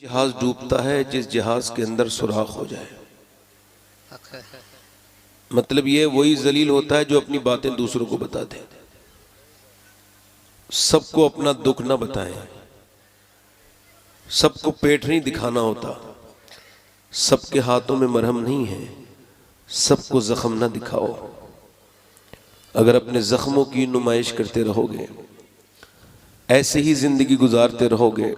जहाज डूबता है जिस जहाज के अंदर सुराख हो जाए। मतलब ये वही जलील होता है जो अपनी बातें दूसरों को बता दे, सबको अपना दुख ना बताएं, सबको पेट नहीं दिखाना होता, सबके हाथों में मरहम नहीं है, सबको जख्म ना दिखाओ। अगर अपने जख्मों की नुमाइश करते रहोगे, ऐसे ही जिंदगी गुजारते रहोगे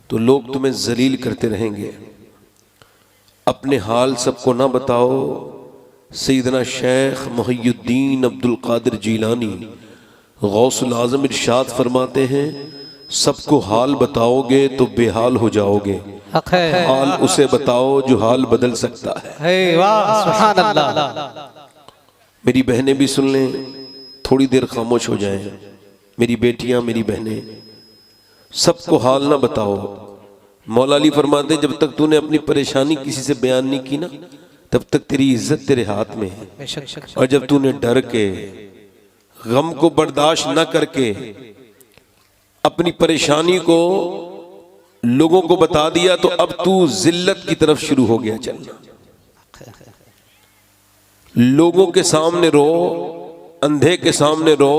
तो लोग तुम्हें जलील करते रहेंगे। अपने हाल सबको ना बताओ। सैयदना शेख मुहियुद्दीन अब्दुल कादिर जीलानी गौसुल आजम इरशाद फरमाते हैं, सबको हाल बताओगे तो बेहाल हो जाओगे, हाल उसे बताओ जो हाल बदल सकता है। सुभान अल्लाह। मेरी बहनें भी सुन लें, थोड़ी देर खामोश हो जाएं। मेरी बेटियां, मेरी बहनें, सबको हाल ना बताओ। मौला अली फरमाते, जब तक तूने अपनी परेशानी किसी से बयान नहीं की ना, तब तक तेरी इज्जत तेरे हाथ में है। और जब तूने डर के, गम को बर्दाश्त न करके अपनी परेशानी को लोगों को बता दिया, तो अब तू जिल्लत की तरफ शुरू हो गया चलना। लोगों के सामने रो, अंधे के सामने रो,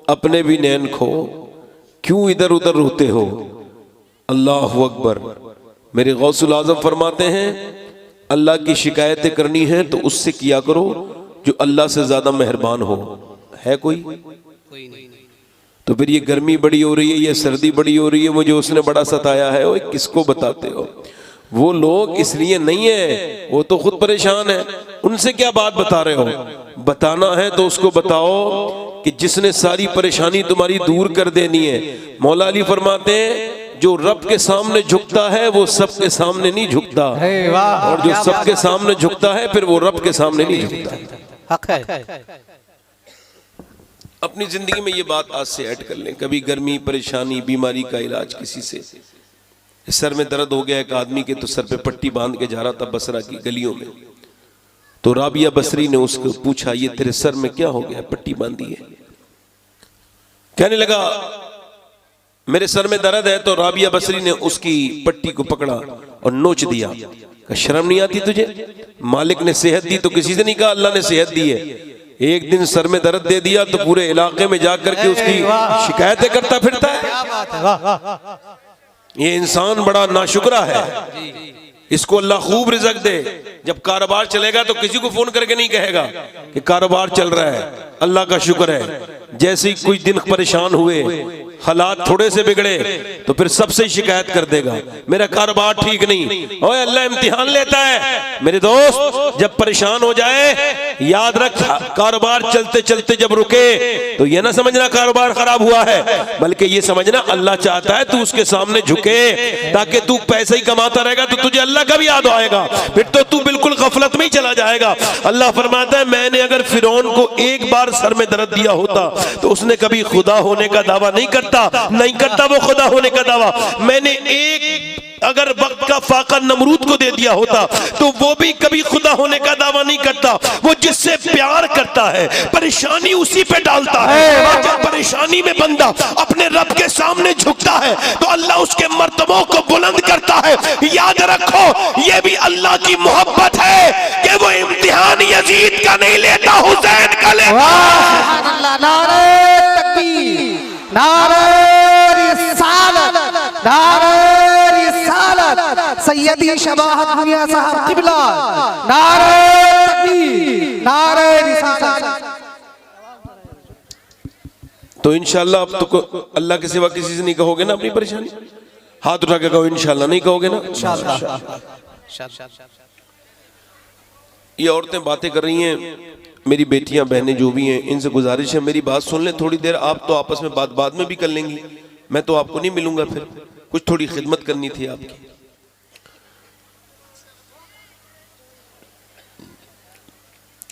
अपने भी नैन खो, क्यों इधर उधर रोते हो। अल्लाहु अकबर। मेरे गौसुल आजम फरमाते हैं, अल्लाह की शिकायतें करनी है तो उससे किया करो जो अल्लाह से ज्यादा मेहरबान हो। है कोई? तो फिर ये गर्मी बड़ी हो रही है, ये सर्दी बड़ी हो रही है, मुझे उसने बड़ा सताया है, वो किसको बताते हो? वो लोग इसलिए नहीं है, वो तो खुद परेशान है, उनसे क्या बात बता रहे हो? बताना है तो उसको बताओ कि जिसने सारी परेशानी तुम्हारी दूर कर देनी है। मौला अली फरमाते हैं, जो रब के सामने झुकता है वो सबके सामने नहीं झुकता, और जो सबके सामने झुकता है फिर वो रब के सामने नहीं झुकता। अपनी जिंदगी में ये बात आज से ऐड कर लें। कभी गर्मी, परेशानी, बीमारी का इलाज किसी से, सर में दर्द हो गया एक आदमी के, तो सर पे पट्टी बांध के जा रहा था बसरा की गलियों में, तो राबिया बसरी ने उसको पूछा, ये तेरे सर में क्या हो गया, पट्टी बांधी है? कहने लगा, मेरे सर में दर्द है। तो राबिया बसरी ने उसकी पट्टी को पकड़ा और नोच दिया। शर्म नहीं आती तुझे? मालिक ने सेहत दी तो किसी से नहीं कहा अल्लाह ने सेहत दी है। एक दिन सर में दर्द दे दिया तो पूरे इलाके में जाकर के उसकी शिकायतें करता फिरता है। ये इंसान बड़ा नाशुक्रा है, इसको अल्लाह खूब रिज़्क दे। जब कारोबार चलेगा तो किसी को फोन करके नहीं कहेगा कि कारोबार चल रहा है, अल्लाह का शुक्र है। जैसे ही कुछ दिन परेशान हुए, हालात थोड़े से बिगड़े, तो फिर सबसे शिकायत कर देगा, मेरा कारोबार ठीक नहीं। ओए, अल्लाह इम्तिहान लेता है मेरे दोस्त। जब परेशान हो जाए, याद रख, कारोबार चलते चलते जब रुके तो ये ना समझना कारोबार खराब हुआ है, बल्कि ये समझना अल्लाह चाहता है तू उसके सामने झुके, ताकि तू पैसे ही कमाता रहेगा तो तुझे अल्लाह का भी याद आएगा, फिर तो तू बिल्कुल गफलत में ही चला जाएगा। अल्लाह फरमाता है, मैंने अगर फिरौन को एक बार सर में दर्द दिया होता तो उसने कभी खुदा होने का दावा नहीं करता वो खुदा होने का दावा। मैंने एक अगर वक्त का फाका नमरूद को दे दिया होता तो वो भी कभी खुदा होने का दावा नहीं करता। वो जिससे प्यार करता है, परेशानी उसी पे डालता है। जब परेशानी में बंदा अपने रब के सामने झुकता है तो अल्लाह उसके मर्तबों को बुलंद करता है। याद रखो, ये भी अल्लाह की मोहब्बत है कि वो इम्तिहान यजीद का नहीं लेता, हुसैन का लेता। नारे तकबीर, नारे रिसालत, नारे रिसालत, सैयदी शबाहत मियां साहब किबला, नारे तकबीर, नारे रिसालत। तो इंशाल्लाह अब तो अल्लाह के सिवा किसी से नहीं कहोगे ना अपनी परेशानी? हाथ उठा के कहो इंशाल्लाह। नहीं कहोगे ना? ये औरतें बातें कर रही हैं, मेरी बेटियां बहनें जो भी हैं, इनसे गुजारिश है मेरी बात सुन लें थोड़ी देर। आप तो आपस में बात बाद में भी कर लेंगी, मैं तो आपको नहीं मिलूंगा, फिर कुछ थोड़ी खिदमत करनी थी आपकी।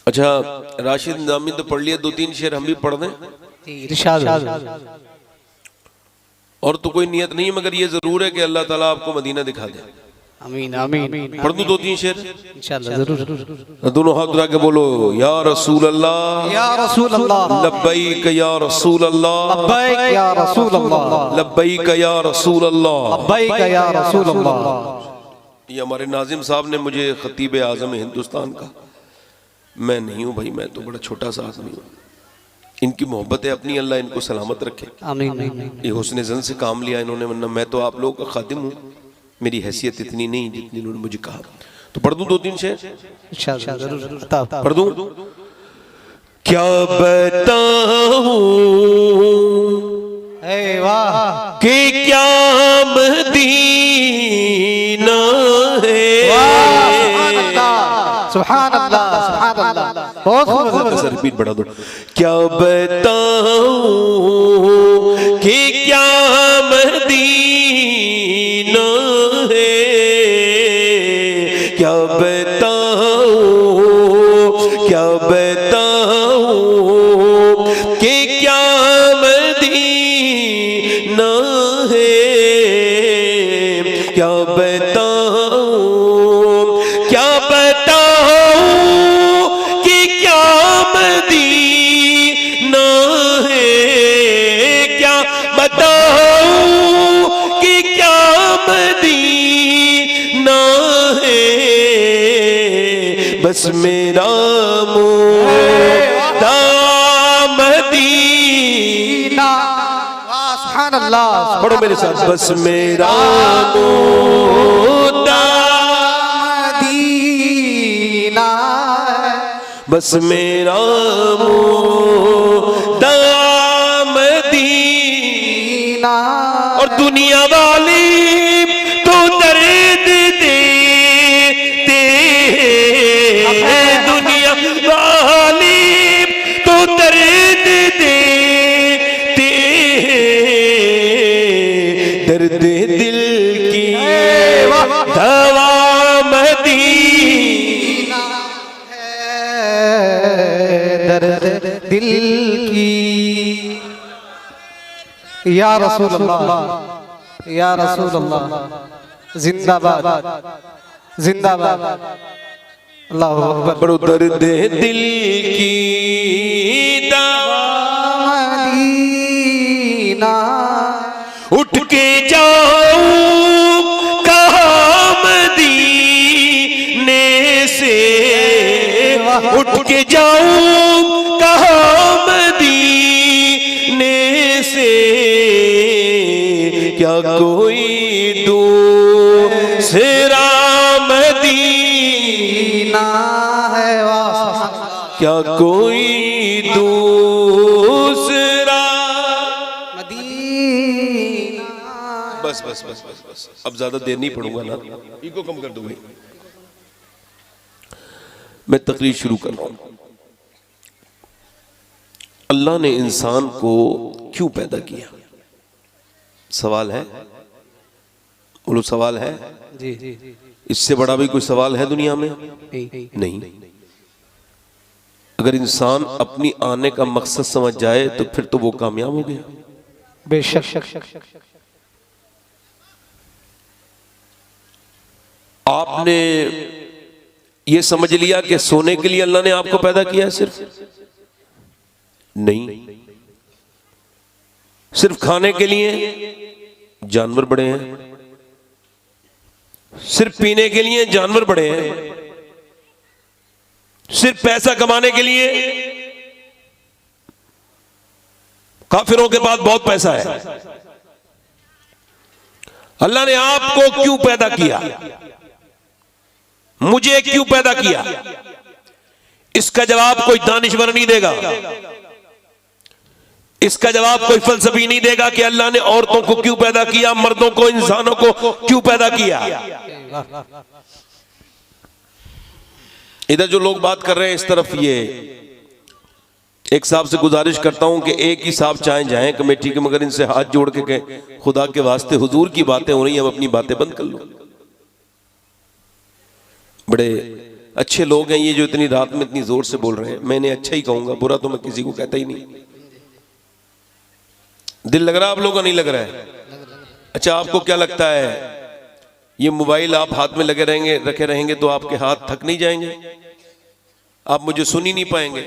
अच्छा, राशिद निजामी तो पढ़ लिया, 2-3 शेर हम भी पढ़ दें। और तो कोई नियत नहीं, मगर ये जरूर है कि अल्लाह ताला आपको मदीना दिखा दे। आमीन आमीन पढ़ दूं 2-3 शेर? इंशाल्लाह जरूर। दोनों हाथ उठा के बोलो या रसूल अल्लाह या रसूल अल्लाह लब्बैक या रसूल अल्लाह लब्बैक या रसूल अल्लाह लब्बैक या रसूल अल्लाह। लब्बैक या रसूल अल्लाह। ये हमारे नाजिम साहब ने मुझे खतीब आज़म हिंदुस्तान का, मैं नहीं हूँ भाई, मैं तो बड़ा छोटा सा आदमी हूँ। इनकी मोहब्बत है अपनी, अल्लाह इनको सलामत रखे। आमीन। ये हुस्न ज़न से काम लिया इन्होंने, वरना मैं तो आप लोगों का खादिम हूँ, मेरी हैसियत इतनी नहीं जितनी इन्होंने मुझे कहा। तो पढ़ दूं 2-3 शेर? इंशाल्लाह जरूर पढ़ दूं? क्या बताऊं वाह कि क्या मदीना है। सुभान अल्लाह सुभान अल्लाह। बहुत खूब। रिपीट बढ़ा दो। क्या बताऊं कि क्या मदीना है, क्या बताऊं, क्या बताऊं कि क्या मदीना है, क्या बताऊं, क्या बताऊं कि क्या मदीना है, क्या बताऊं कि क्या मदीना है, बस मेरा मुद्दा मदीना। सुभान अल्लाह। पढ़ो मेरे साथ, बस मेरा मुद्दा मदीना, बस मेरा मुद्दा मदीना। और दुनिया वाली तो दर्द देते हैं, दुनिया वाली तो दर्द देते हैं, दर्द दिल की दवा मदीना दर्द दिल की। या रसूल अल्लाह या रसूल अल्लाह जिंदाबाद जिंदाबाद। अल्लाहु अकबर। बड़ो दर्द दिल की दवा मदीना, उठ के जाऊं कहाँ मदीने से, उठ के जाऊं कहाँ मदीने से, क्या कोई दूसरा मदीना है। वाह क्या कोई दूसरा। मदीना। बस बस बस बस बस, अब ज्यादा देर नहीं पढ़ूंगा ना, इको कम कर दो भाई। मैं तकरीर शुरू कर रहा हूं। अल्लाह ने इंसान को क्यों पैदा किया? सवाल है, बोलो सवाल है? जी इससे बड़ा भी कोई सवाल है दुनिया में? नहीं। अगर इंसान अपनी आने का मकसद समझ जाए तो फिर तो वो कामयाब हो गया। बेशक। आपने ये समझ लिया कि सोने के लिए अल्लाह ने आपको पैदा किया है? सिर्फ नहीं, सिर्फ खाने के लिए जानवर बड़े हैं, सिर्फ पीने के लिए जानवर बड़े हैं, सिर्फ पैसा कमाने के लिए। काफिरों के पास बहुत पैसा है। अल्लाह ने आपको क्यों पैदा किया? मुझे क्यों पैदा किया? इसका जवाब कोई दानिश्वर नहीं देगा, इसका जवाब कोई फलसफी नहीं देगा कि अल्लाह ने औरतों को क्यों पैदा किया, मर्दों को, इंसानों को क्यों पैदा किया। इधर जो लोग बात कर रहे हैं इस तरफ, ये एक साहब से गुजारिश करता हूं कि एक ही साहब चाहे जाएं कमेटी के, मगर इनसे हाथ जोड़ के कहें खुदा के वास्ते हुजूर की बातें हो रही हैं, अब अपनी बातें बंद कर लो। बड़े अच्छे लोग हैं ये जो इतनी रात में इतनी जोर से बोल रहे हैं। मैंने अच्छा ही कहूंगा, बुरा तो मैं किसी को कहता ही नहीं। दिल लग रहा है आप लोगों का? नहीं लग रहा है? अच्छा, आपको क्या लगता है ये मोबाइल आप हाथ में लगे रहेंगे, रखे रहेंगे तो आपके हाथ थक नहीं जाएंगे? आप मुझे सुन ही नहीं पाएंगे।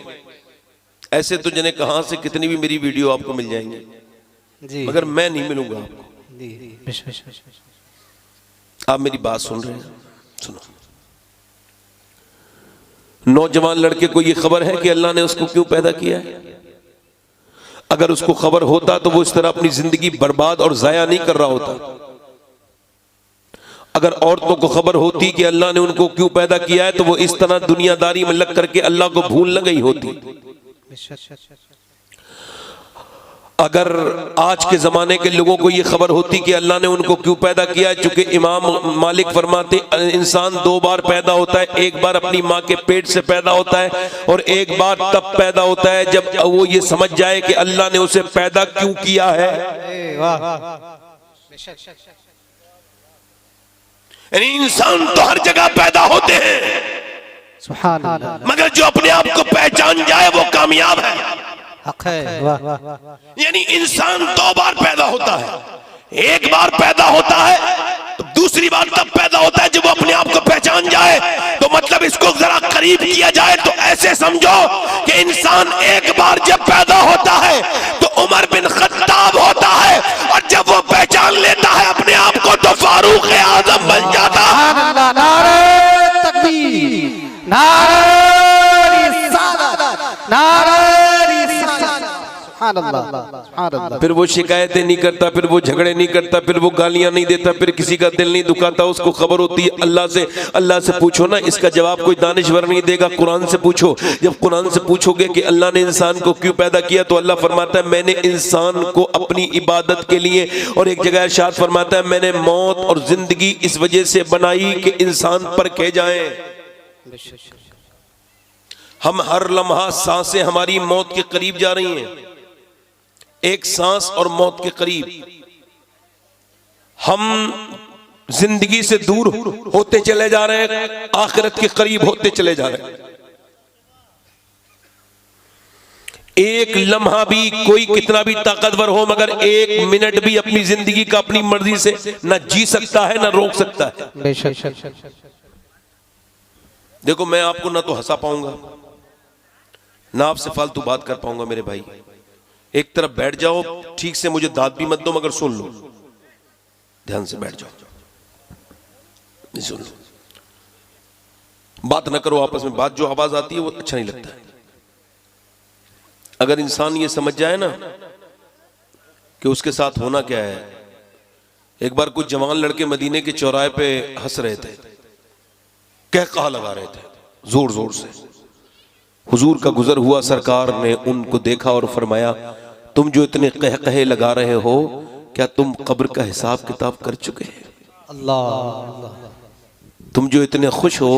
ऐसे तो जने कहां से कितनी भी मेरी वीडियो आपको मिल जाएंगे जी, मगर मैं नहीं मिलूंगा आपको। जी, आप मेरी बात सुन रहे हैं? सुनो, नौजवान लड़के को यह खबर है कि अल्लाह ने उसको क्यों पैदा किया है? अगर उसको खबर होता तो वो इस तरह अपनी जिंदगी बर्बाद और जाया नहीं कर रहा होता। अगर औरतों को खबर होती कि अल्लाह ने उनको क्यों पैदा किया है तो वो इस तरह दुनियादारी में लग करके अल्लाह को भूल न गई होती। अगर आज के जमाने के लोगों को यह खबर होती कि अल्लाह ने उनको क्यों पैदा किया है, चूंकि इमाम मालिक फरमाते इंसान दो बार पैदा होता है, एक बार अपनी माँ के पेट से पैदा होता है और एक बार तब पैदा होता है जब वो ये समझ जाए कि अल्लाह ने उसे पैदा क्यों किया है। यानी इंसान तो हर जगह पैदा होते हैं, सुभान अल्लाह, मगर जो अपने आप को पहचान जाए वो कामयाब है। हक है। वाह वाह वाह, यानी इंसान दो बार पैदा होता है, एक बार पैदा होता है तो दूसरी बार तब पैदा होता है जब वो अपने आप को पहचान जाए। तो मतलब इसको जरा करीब किया जाए तो ऐसे समझो कि इंसान एक बार जब पैदा होता है तो उमर बिन खत्ताब होता है और जब वो पहचान लेता है अपने आप को तो फारूक आजम बन जाता है। सुभान अल्लाह, नारे तकबीर, नारे रिसालत, नारे रिसालत, सुभान अल्लाह, सुभान अल्लाह। फिर वो शिकायतें नहीं करता, फिर वो झगड़े नहीं करता, फिर वो गालियां नहीं देता, फिर किसी का दिल नहीं दुखाता। उसको खबर होती है अल्लाह से। अल्लाह से पूछो ना, इसका जवाब कोई दानिश्वर नहीं देगा, कुरान से पूछो। जब कुरान से पूछोगे कि अल्लाह ने इंसान को क्यों पैदा किया तो अल्लाह फरमाता है मैंने इंसान को अपनी इबादत के लिए, और एक जगह इरशाद फरमाता है मैंने मौत और जिंदगी इस वजह से बनाई कि इंसान परखे जाएं। हम हर लम्हा सांसें हमारी मौत के करीब जा रही हैं, एक सांस और मौत के करीब। हम जिंदगी से दूर होते चले जा रहे हैं, आखिरत के करीब होते चले जा रहे हैं। एक लम्हा भी कोई कितना भी ताकतवर हो मगर एक मिनट भी अपनी जिंदगी का अपनी मर्जी से ना जी सकता है ना रोक सकता है। बेशक, देखो मैं आपको ना तो हंसा पाऊंगा ना आपसे फालतू बात कर पाऊंगा मेरे भाई। एक तरफ बैठ जाओ, ठीक से मुझे दाद भी मत दो मगर सुन लो, ध्यान से बैठ जाओ, सुन लो, बात ना करो आपस में। बात जो आवाज आती है वो अच्छा नहीं लगता है। अगर इंसान ये समझ जाए ना कि उसके साथ होना क्या है। एक बार कुछ जवान लड़के मदीने के चौराहे पे हंस रहे थे, कह कहा लगा रहे थे जोर जोर से। हुजूर का गुजर हुआ, सरकार ने उनको देखा और फरमाया तुम जो इतने कह कहे लगा रहे हो क्या तुम कब्र का हिसाब किताब कर चुके हैं? अल्लाह, तुम जो इतने खुश हो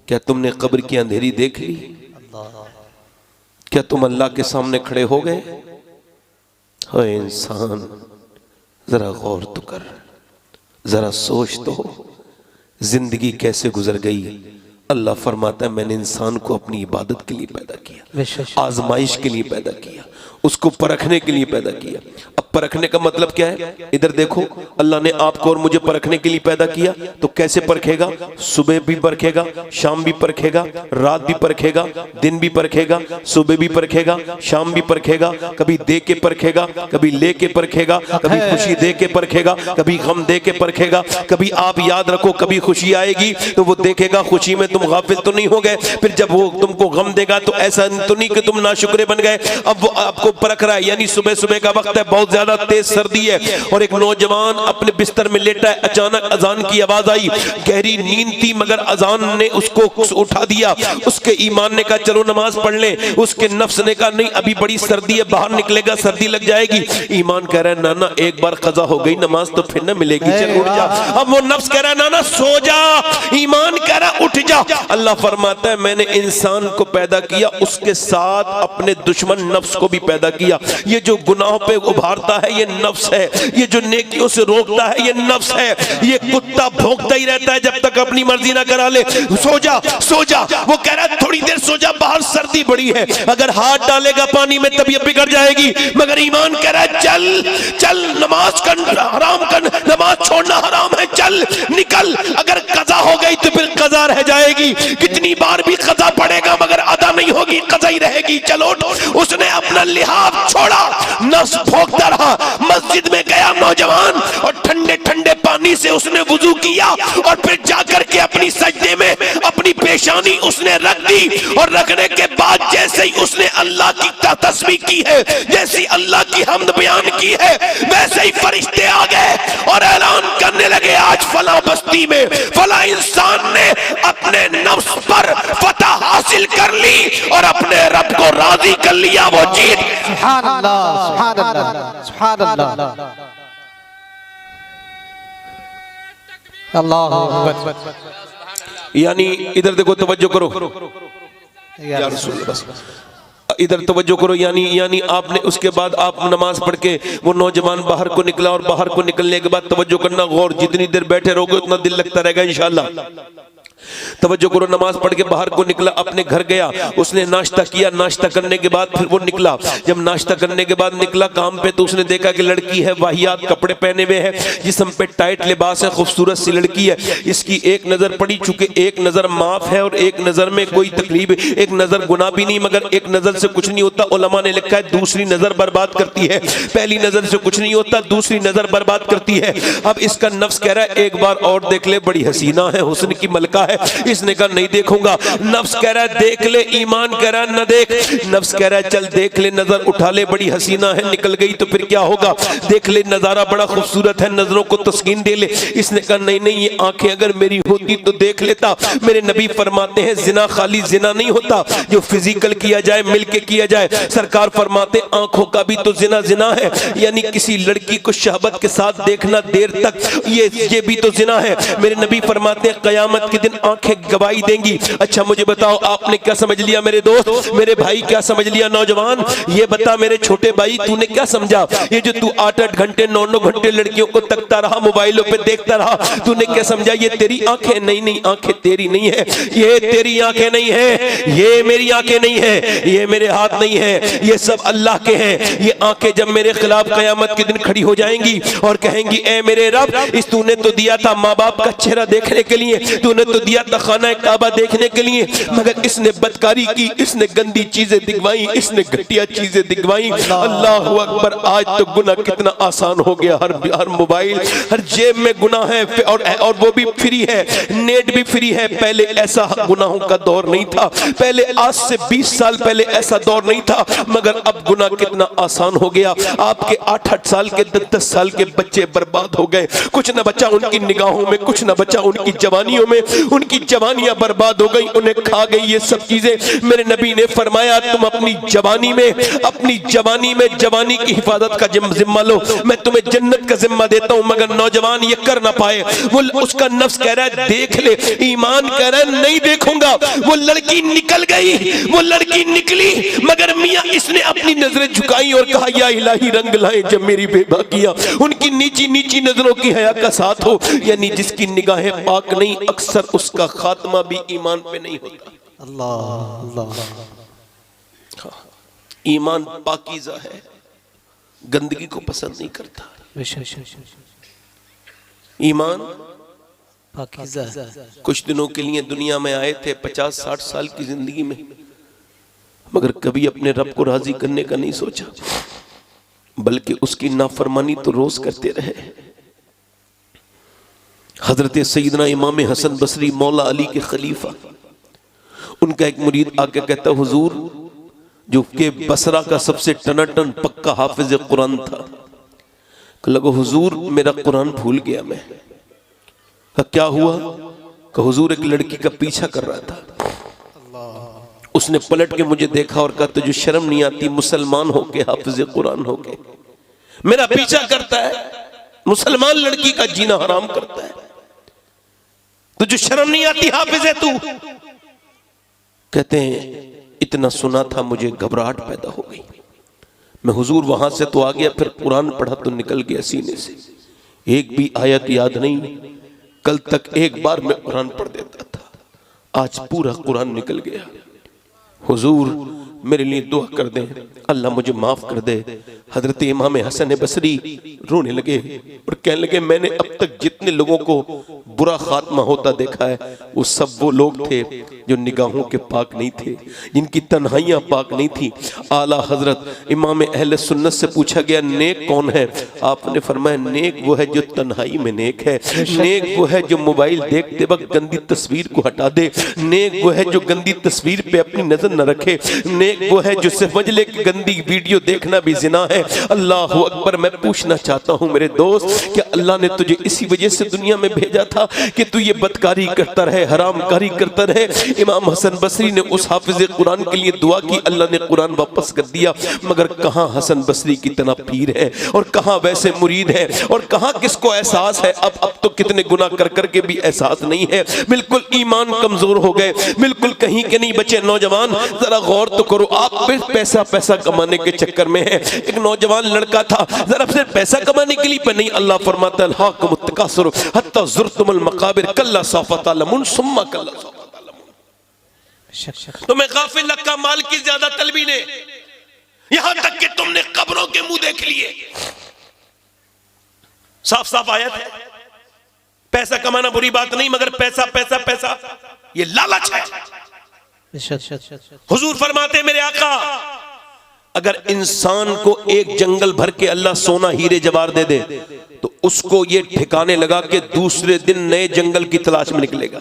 क्या तुमने कब्र की अंधेरी देख ली? क्या तुम अल्लाह के सामने खड़े हो गए? हो इंसान जरा गौर तो कर, जरा सोच तो, जिंदगी कैसे गुजर गई। अल्लाह फरमाता है मैंने इंसान को अपनी इबादत के लिए पैदा किया, आजमाइश के लिए पैदा किया, उसको परखने के लिए पैदा किया। अब परखने का मतलब क्या है? इधर देखो, अल्लाह ने आपको और मुझे परखने के लिए पैदा किया तो कैसे परखेगा? सुबह भी परखेगा, शाम भी परखेगा, रात भी परखेगा, दिन भी परखेगा, सुबह भी परखेगा, शाम भी परखेगा। कभी दे के परखेगा, कभी ले के परखेगा, कभी खुशी दे के परखेगा, कभी गम दे के परखेगा। कभी आप याद रखो, कभी खुशी आएगी तो वो देखेगा खुशी में तुम गाफिल तो नहीं हो गए, फिर जब वो तुमको गम देगा तो ऐसा तो नहीं कि तुम नाशुक्रे बन गए। अब वो आपको परख रहा है। यानी सुबह सुबह का वक्त है, बहुत ज्यादा तेज सर्दी है और एक नौजवान अपने बिस्तर में लेटा है, अचानक अजान की आवाज आई। गहरी नींद थी मगर अजान ने उसको उठा दिया। उसके ईमान ने कहा चलो नमाज पढ़ ले, उसके नफ्स ने कहा नहीं अभी बड़ी सर्दी है, बाहर निकलेगा सर्दी लग जाएगी। ईमान कह रहा है नाना एक बार कजा हो गई नमाज तो फिर न मिलेगी, चल उठ जा। अब वो नफ्स कह रहा है नाना सो जा, ईमान कह रहा उठ जा। अल्लाह फरमाता है मैंने इंसान को पैदा किया, उसके साथ अपने दुश्मन नफ्स को भी पैदा किया। ये जो गुनाहों पे उभारता है ये नफ्स है, ये जो नेकियों से रोकता है ये नफ्स है। ये कुत्ता भौंकता ही रहता है जब तक अपनी मर्जी ना करा ले। सो जा सो जा, वो कह रहा है थोड़ी देर सो जा, बाहर सर्दी बड़ी है, अगर हाथ डालेगा पानी में तबीयत बिगड़ जाएगी। मगर ईमान कह रहा है चल चल नमाज कर, हराम कर, नमाज छोड़ना हराम है, चल गई, कितनी बार भी कज़ा पड़ेगा मगर अदा नहीं होगी, कज़ा ही रहेगी। चलो उसने अपना लिहाफ छोड़ा, नफ्स भोंकता रहा। मस्जिद में गया नौजवान और ठंडे ठंडे पानी से उसने वुजू किया और फिर जाकर के अपनी सजदे में अपनी पेशानी उसने रख दी और रखने के बाद जैसे ही उसने अल्लाह की तस्बीह की है, जैसी अल्लाह की हम्द बयान की है, वैसे ही फरिश्ते आ गए और ऐलान करने लगे आज फला बस्ती में फला इंसान ने अपने नफ्स पर फतह हासिल कर ली और अपने रब को राजी कर लिया, वो जीत। सुभान अल्लाह, सुभान अल्लाह, सुभान अल्लाह, अल्लाहु अकबर। यानी इधर देखो, तवज्जो करो या रसूल, बस इधर तवज्जो करो। यानी आपने उसके बाद आप नमाज पढ़ के वो नौजवान बाहर को निकला और बाहर को निकलने के बाद तवज्जो करना, गौर, जितनी देर बैठे रहोगे उतना दिल लगता रहेगा इंशाअल्लाह। तवज्जो करो, नमाज पढ़ के बाहर को निकला, अपने घर गया, उसने नाश्ता किया, नाश्ता करने के बाद फिर वो निकला। जब नाश्ता करने के बाद निकला काम पे तो उसने देखा कि लड़की है, वाहियात कपड़े पहने हुए है, जिस्म पे टाइट लिबास है, खूबसूरत सी लड़की है। इसकी एक नजर पड़ी, चूंकि एक नजर माफ है और एक नजर में कोई तकलीफ, एक नजर गुनाह भी नहीं मगर एक नजर से कुछ नहीं होता। उलमा ने लिखा है दूसरी नजर बर्बाद करती है, पहली नजर से कुछ नहीं होता, दूसरी नजर बर्बाद करती है। अब इसका नफ्स कह रहा है एक बार और देख ले, बड़ी हसीना है, हुस्न की मलका है। इसने कहा नहीं देखूंगा। नफ्स कह रहा है देख ले, ईमान कह रहा है न देख। नफ्स कह रहा है चल देख ले, नजर उठा ले, बड़ी हसीना है, निकल गई तो फिर क्या होगा, देख ले नजारा बड़ा खूबसूरत है, नजरों को तस्कीन दे ले। इसने कहा नहीं नहीं, ये आंखें अगर मेरी होती तो देख लेता। मेरे नबी फरमाते हैं जिना खाली जिना नहीं होता, जो फिजिकल किया जाए, मिलके किया जाए। सरकार फरमाते आंखों का भी तो जिना जिना है, यानी किसी लड़की को शहबत के साथ देखना देर तक, ये भी तो जिना है। मेरे नबी फरमाते हैं कयामत के दिन आंखें गवाही देंगी। अच्छा मुझे बताओ आपने क्या समझ लिया मेरे दोस्त, मेरे भाई क्या समझ लिया नौजवान, ये बता मेरे छोटे भाई तूने क्या समझा। ये जो तू 8-8 घंटे 9-9 घंटे लड़कियों को तकता रहा, मोबाइलों पे देखता रहा, तूने क्या समझा ये तेरी आंखें? नहीं नहीं, आंखें तेरी नहीं है, ये तेरी आंखें नहीं है, ये मेरी आंखें नहीं है, ये मेरे हाथ नहीं है, ये सब अल्लाह के हैं। ये आंखें जब मेरे खिलाफ कयामत के दिन खड़ी हो जाएंगी और कहेंगी ए मेरे रब, इस तूने तो दिया था माँ बाप का चेहरा देखने के लिए, तूने तो दिया था खाना काबा देखने के लिए, मगर इसने बदकारी की, इसने गंदी चीजें दिखवाई, इसने घटिया चीजें दिखवाई। अल्लाह अकबर, आज तो गुनाह कितना आसान हो गया, हर मोबाइल, हर जेब में गुनाह है और वो भी फ्री है, नेट भी फ्री है। पहले ऐसा गुनाहों का दौर नहीं था, पहले आज से 20 साल पहले ऐसा दौर नहीं था, मगर अब गुनाह कितना आसान हो गया। आपके 8-8 साल के 10-10 साल के बच्चे बर्बाद हो गए, कुछ न बचा उनकी निगाहों में, कुछ न बचा उनकी जवानियों में, उनकी जवानियां बर्बाद हो गई, उन्हें खा गई ये सब चीजें। मेरे नबी ने फरमाया तुम अपनी जवानी में जवानी की हिफाजत का जिम्मा लो, मैं तुम्हें जन्नत का जिम्मा देता हूं। मगर नौजवान ये कर ना पाए, वो उसका नफ्स कह रहा है देख ले, ईमान कह रहा है नहीं देखूंगा। वो लड़की निकल गई, वो लड़की निकली, मगर मियां इसने अपनी नजरें झुकाई और कहा या इलाही रंग लाए जब मेरी बेबाकियां, उनकी नीची नीची नजरों की हया का साथ हो। यानी जिसकी निगाहें पाक नहीं, अक्सर उसका खात्मा भी ईमान पे नहीं होता। अल्लाह अल्लाह, ईमान पाकीज़ा है, गंदगी को पसंद नहीं करता। ईमान पाकीज़ा। कुछ दिनों के लिए दुनिया में आए थे, 50-60 साल की जिंदगी में, मगर कभी अपने रब को राजी करने का नहीं सोचा, बल्कि उसकी नाफरमानी तो रोज करते रहे। हजरत सैयदना इमाम हसन बसरी मौला अली के खलीफा, उनका एक मुरीद आके कहता हुजूर, जो के बसरा का सबसे टनाटन पक्का हाफिज कुरान था, लगो हुजूर मेरा कुरान भूल गया मैं। क्या हुआ? कि हुजूर एक लड़की का पीछा कर रहा था, उसने पलट के मुझे देखा और कहा तुझे शर्म नहीं आती, मुसलमान होके हाफिज कुरान होके मेरा पीछा करता है, मुसलमान लड़की का जीना हराम करता है, तुझे शर्म नहीं आती, हाफिज है तू। कहते हैं इतना सुना था मुझे घबराहट पैदा हो गई, मैं हुजूर वहां से तो आ गया, फिर कुरान पढ़ा तो निकल गया सीने से, एक भी आयत याद नहीं। कल तक एक बार मैं कुरान पढ़ देता था, आज पूरा कुरान निकल गया। हुजूर मेरे लिए दुआ कर दें, अल्लाह मुझे माफ कर दे। हजरत इमाम हसन बसरी रोने लगे और कहने लगे मैंने अब तक जितने लोगों को बुरा खात्मा होता देखा है वो सब वो लोग थे जो निगाहों के पाक नहीं थे, जिनकी तन्हाइयां पाक नहीं थी। आला हजरत इमाम अहले सुन्नत से पूछा गया नेक कौन है? आपने फरमाया नेक वो है जो तन्हाई में नेक है, नेक वो है जो मोबाइल देखते वक्त गंदी तस्वीर को हटा दे, नेक वो है जो गंदी तस्वीर पे अपनी नजर न रखे, नेक वो है जो समझ ले कि गंदी वीडियो देखना भी जिना है। अल्लाह अकबर। मैं पूछना चाहता हूँ मेरे दोस्त, क्या अल्लाह ने तुझे इसी वजह से दुनिया में भेजा था कि तू ये बदकारी करता रहे, हरामकारी करता रहे? इमाम हसन बसरी ने उस हाफिज कुरान के लिए दुआ की, अल्लाह ने कुरान वापस कर दिया। मगर कहाँ हसन बसरी की तना पीर है और कहाँ वैसे मुरीद है और कहाँ किसको एहसास है? अब तो कितने गुनाह कर करके भी एहसास नहीं है, बिल्कुल ईमान कमजोर हो गए, बिल्कुल कहीं के नहीं बचे। नौजवान जरा गौर तो करो, आप पैसा पैसा कमाने के चक्कर में है। एक नौजवान लड़का था, जरा सिर्फ पैसा कमाने के लिए नहीं, अल्लाह फरमाता है हाकुम तकासुर हत्ता ज़ुरतुमुल मकाबिर कल्ला सौफा तअलमून सुम्मा कल्ला सौफा तअलमून। तुम्हें गाफिल लक्का माल की ज्यादा तलबी ने, यहां तक कि तुमने कब्रों के मुंह देख लिए। साफ साफ आयत है, पैसा कमाना बुरी बात नहीं, मगर पैसा पैसा पैसा ये लालच है। हुजूर फरमाते मेरे आका, अगर इंसान को एक जंगल भर के अल्लाह सोना हीरे जवाहर दे दे तो उसको ये ठिकाने लगा के दूसरे दिन नए जंगल की तलाश में निकलेगा,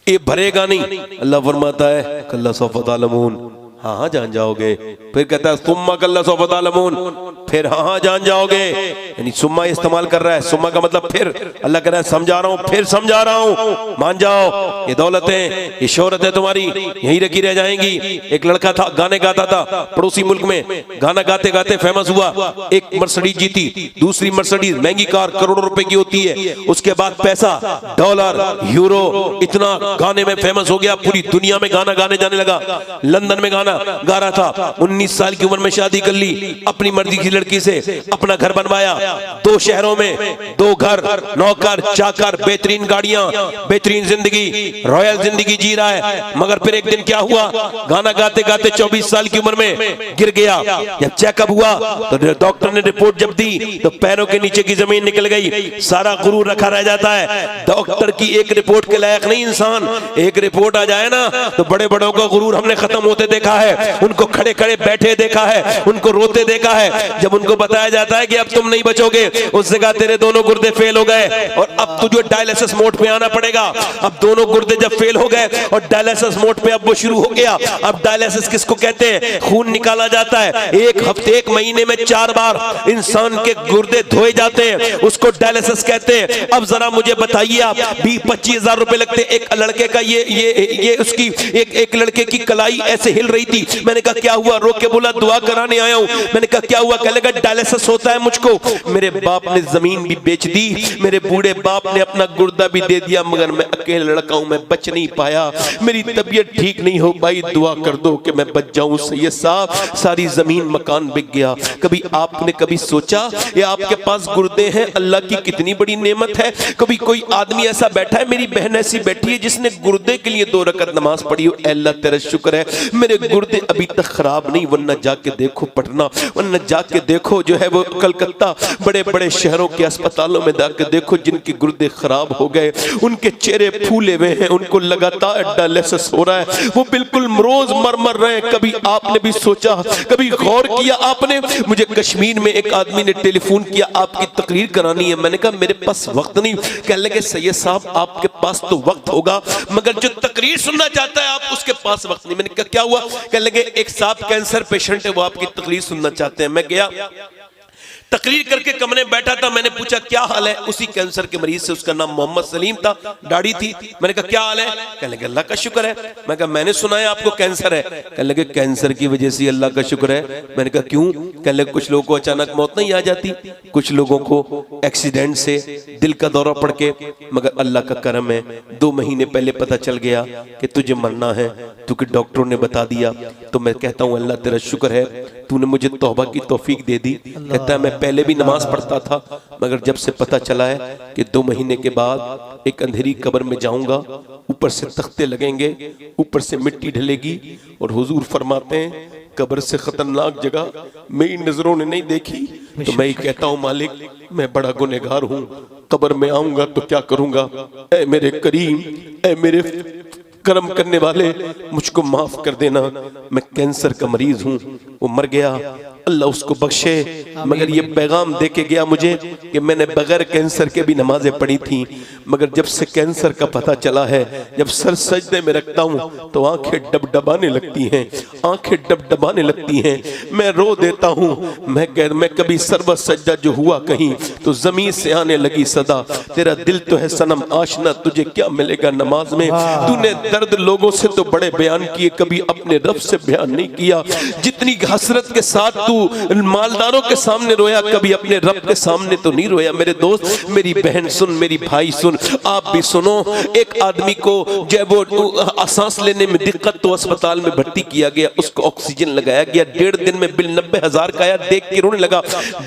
ये भरेगा नहीं। अल्लाह फरमाता है कल्ला सौफ तालमून, हाँ हाँ जान जाओगे। फिर कहता है सुम्मा कल्ला सौफ तालमून, फिर हाँ हाँ जान जाओगे। यानी सुम्मा इस्तेमाल कर रहा है, सुम्मा का मतलब फिर। अल्लाह कह रहा है समझा रहा हूं, फिर समझा रहा हूं, मान जाओ। ये दौलतें, ये शोहरत है तुम्हारी, यहीं रखी रह जाएंगी। एक लड़का था, गाने गाता था पड़ोसी मुल्क में, गाना गाते गाते फेमस हुआ, एक मर्सिडीज जीती, दूसरी मर्सिडीज महंगी कार करोड़ों रुपए की होती है, उसके बाद पैसा, डॉलर, यूरो, इतना गाने में फेमस हो गया, पूरी दुनिया में गाना गाने जाने लगा। लंदन में गाना गा रहा था, 19 साल की उम्र में शादी कर ली, अपनी मर्जी की लड़की से अपना घर बनवाया, 2 शहरों में 2 घर, नौकर चाकर, बेहतरीन गाड़ियां, बेहतरीन जिंदगी, रॉयल जिंदगी जी रहा है। मगर फिर एक दिन क्या हुआ, गाना गाते गाते 24 साल की उम्र में गिर गया। जब चेकअप हुआ तो डॉक्टर ने रिपोर्ट जब दी तो पैरों के नीचे की जमीन निकल गई, सारा गुरूर रखा रह जाता है। डॉक्टर की एक रिपोर्ट के लायक नहीं इंसान, एक रिपोर्ट आ जाए ना तो बड़े बड़ों का गुरूर हमने खत्म होते देखा है, उनको खड़े खड़े बैठे देखा है, उनको रोते देखा है। जब उनको बताया जाता है कि अब तुम नहीं बचोगे, उससे कहा तेरे दोनों गुर्दे फेल हो गए और अब तुझे डायलिसिस मोड पे आना पड़ेगा। अब दोनों गुर्दे जब फेल हो गए और डायलिसिस मोड पे अब वो शुरू हो गया। अब डायलिसिस किसको कहते हैं? खून निकाला जाता है, एक हफ्ते एक महीने में 4 बार इंसान के गुर्दे धोए जाते हैं, उसको डायलिसिस कहते हैं। अब जरा मुझे बताइए आप, 20-25 हजार रुपए लगते हैं एक लड़के का, ये उसकी एक लड़के की कलाई ऐसे हिल रही थी। मैंने कहा क्या हुआ? रोक के बोला दुआ कराने आया हूं। मैंने कहा क्या हुआ? कह लगा डायलिसिस होता है मुझको। मेरे बाप ने जमीन भी बेच दी, मेरे बूढ़े बाप ने अपना गुर्दा भी दे दिया, मगर मैं अकेले लड़का हूं, मैं बच नहीं पाया, मेरी तबीयत ठीक नहीं हो पाई, दुआ कर दो कि मैं बच जाऊं। सैयद साहब, सारी जमीन मकान बिक गया। कभी आपने कभी सोचा ये आपके पास गुर्दे हैं, अल्लाह की कितनी बड़ी नेमत है? कभी कोई आदमी ऐसा बैठा है, मेरी बहन ऐसी बैठी है जिसने गुर्दे के लिए 2 रकत नमाज पढ़ी हो, अल्लाह तेरा शुक्र है मेरे गुर्दे अभी तक खराब नहीं, वरना जाके देखो पटना, वरना जाके देखो जो है वो कलकत्ता, बड़े बड़े शहरों के अस्पतालों में जाके देखो जिनके गुर्दे खराब हो गए, उनके चेहरे फूले हुए हैं, उनको लगातार डायलिसिस हो रहा है, वो बिल्कुल रोज मर रहे हैं। कभी आपने भी सोचा, कभी गौर किया आपने? मुझे कश्मीर में एक आदमी ने टेलीफोन किया, आपकी तकरीर करानी है। मैंने कहा मेरे पास वक्त नहीं। कहने लगे सैयद साहब आपके पास तो वक्त होगा, मगर जो तकरीर सुनना चाहता है आप उसके पास वक्त नहीं। मैंने कहा क्या हुआ? कहने लगे एक साहब कैंसर पेशेंट है, वो आपकी तकरीर सुनना चाहते हैं। मैं गया, तकरीर करके कमरे में बैठा था, मैंने पूछा क्या हाल है? उसी कैंसर के मरीज से, उसका नाम मोहम्मद सलीम था, दाढ़ी थी। मैंने कहा क्या हाल है? कहने लगे अल्लाह का शुक्र है। मैं कहा मैंने सुना है आपको कैंसर है। कहने लगे कैंसर की वजह से अल्लाह का शुक्र है। मैंने कहा क्यों? कहने लगे कुछ लोगों को अचानक मौत नहीं आ जाती, कुछ लोगों को एक्सीडेंट से दिल का दौरा पड़ के, मगर अल्लाह का करम है 2 महीने पहले पता चल गया कि तुझे मरना है, क्योंकि डॉक्टरों ने बता दिया। तो मैं कहता हूँ अल्लाह तेरा शुक्र है, तूने मुझे तौबा की तौफीक दे दी। कहता है मैं पहले भी नमाज पढ़ता था, मगर जब से पता चला है कि 2 महीने के बाद एक अंधेरी कब्र में जाऊंगा, ऊपर से तख्ते लगेंगे, ऊपर से मिट्टी ढलेगी, और हुजूर फरमाते हैं कब्र से खतरनाक जगह मेरी नजरों ने नहीं देखी, तो मैं ही कहता हूँ मालिक मैं बड़ा गुनहगार हूँ, कब्र में आऊंगा तो क्या करूंगा, ऐ मेरे करीम, ऐ मेरे करम करने वाले, मुझको माफ कर देना, मैं कैंसर का मरीज हूँ। वो मर गया, अल्लाह उसको बख्शे, मगर ये पैगाम दे के गया मुझे कि मैंने बगैर कैंसर के भी नमाजें पढ़ी थी, मगर जब से कैंसर का पता चला है, जब सर सजदे में रखता हूँ तो आंखें डबडबाने लगती हैं, आंखें डबडबाने लगती हैं, मैं रो देता हूँ। मैं कभी सर्व सजदा जो हुआ कहीं तो जमीन से आने लगी सदा, तेरा दिल तो है सनम आशना, तुझे क्या मिलेगा नमाज में। तूने दर्द लोगों से तो बड़े बयान किए, कभी अपने रब से बयान नहीं किया। जितनी हसरत के साथ तू मालदारों के सामने रोया, कभी अपने रब के सामने तो नहीं रोया। मेरे दोस्त, मेरी बहन सुन, मेरी भाई सुन, आप भी सुनो। एक आदमी को जब वो सांस लेने में दिक्कत तो अस्पताल में भर्ती किया गया, उसको ऑक्सीजन लगाया गया, 1.5 दिन में बिल 90,000 का आया। देख के रोने लगा,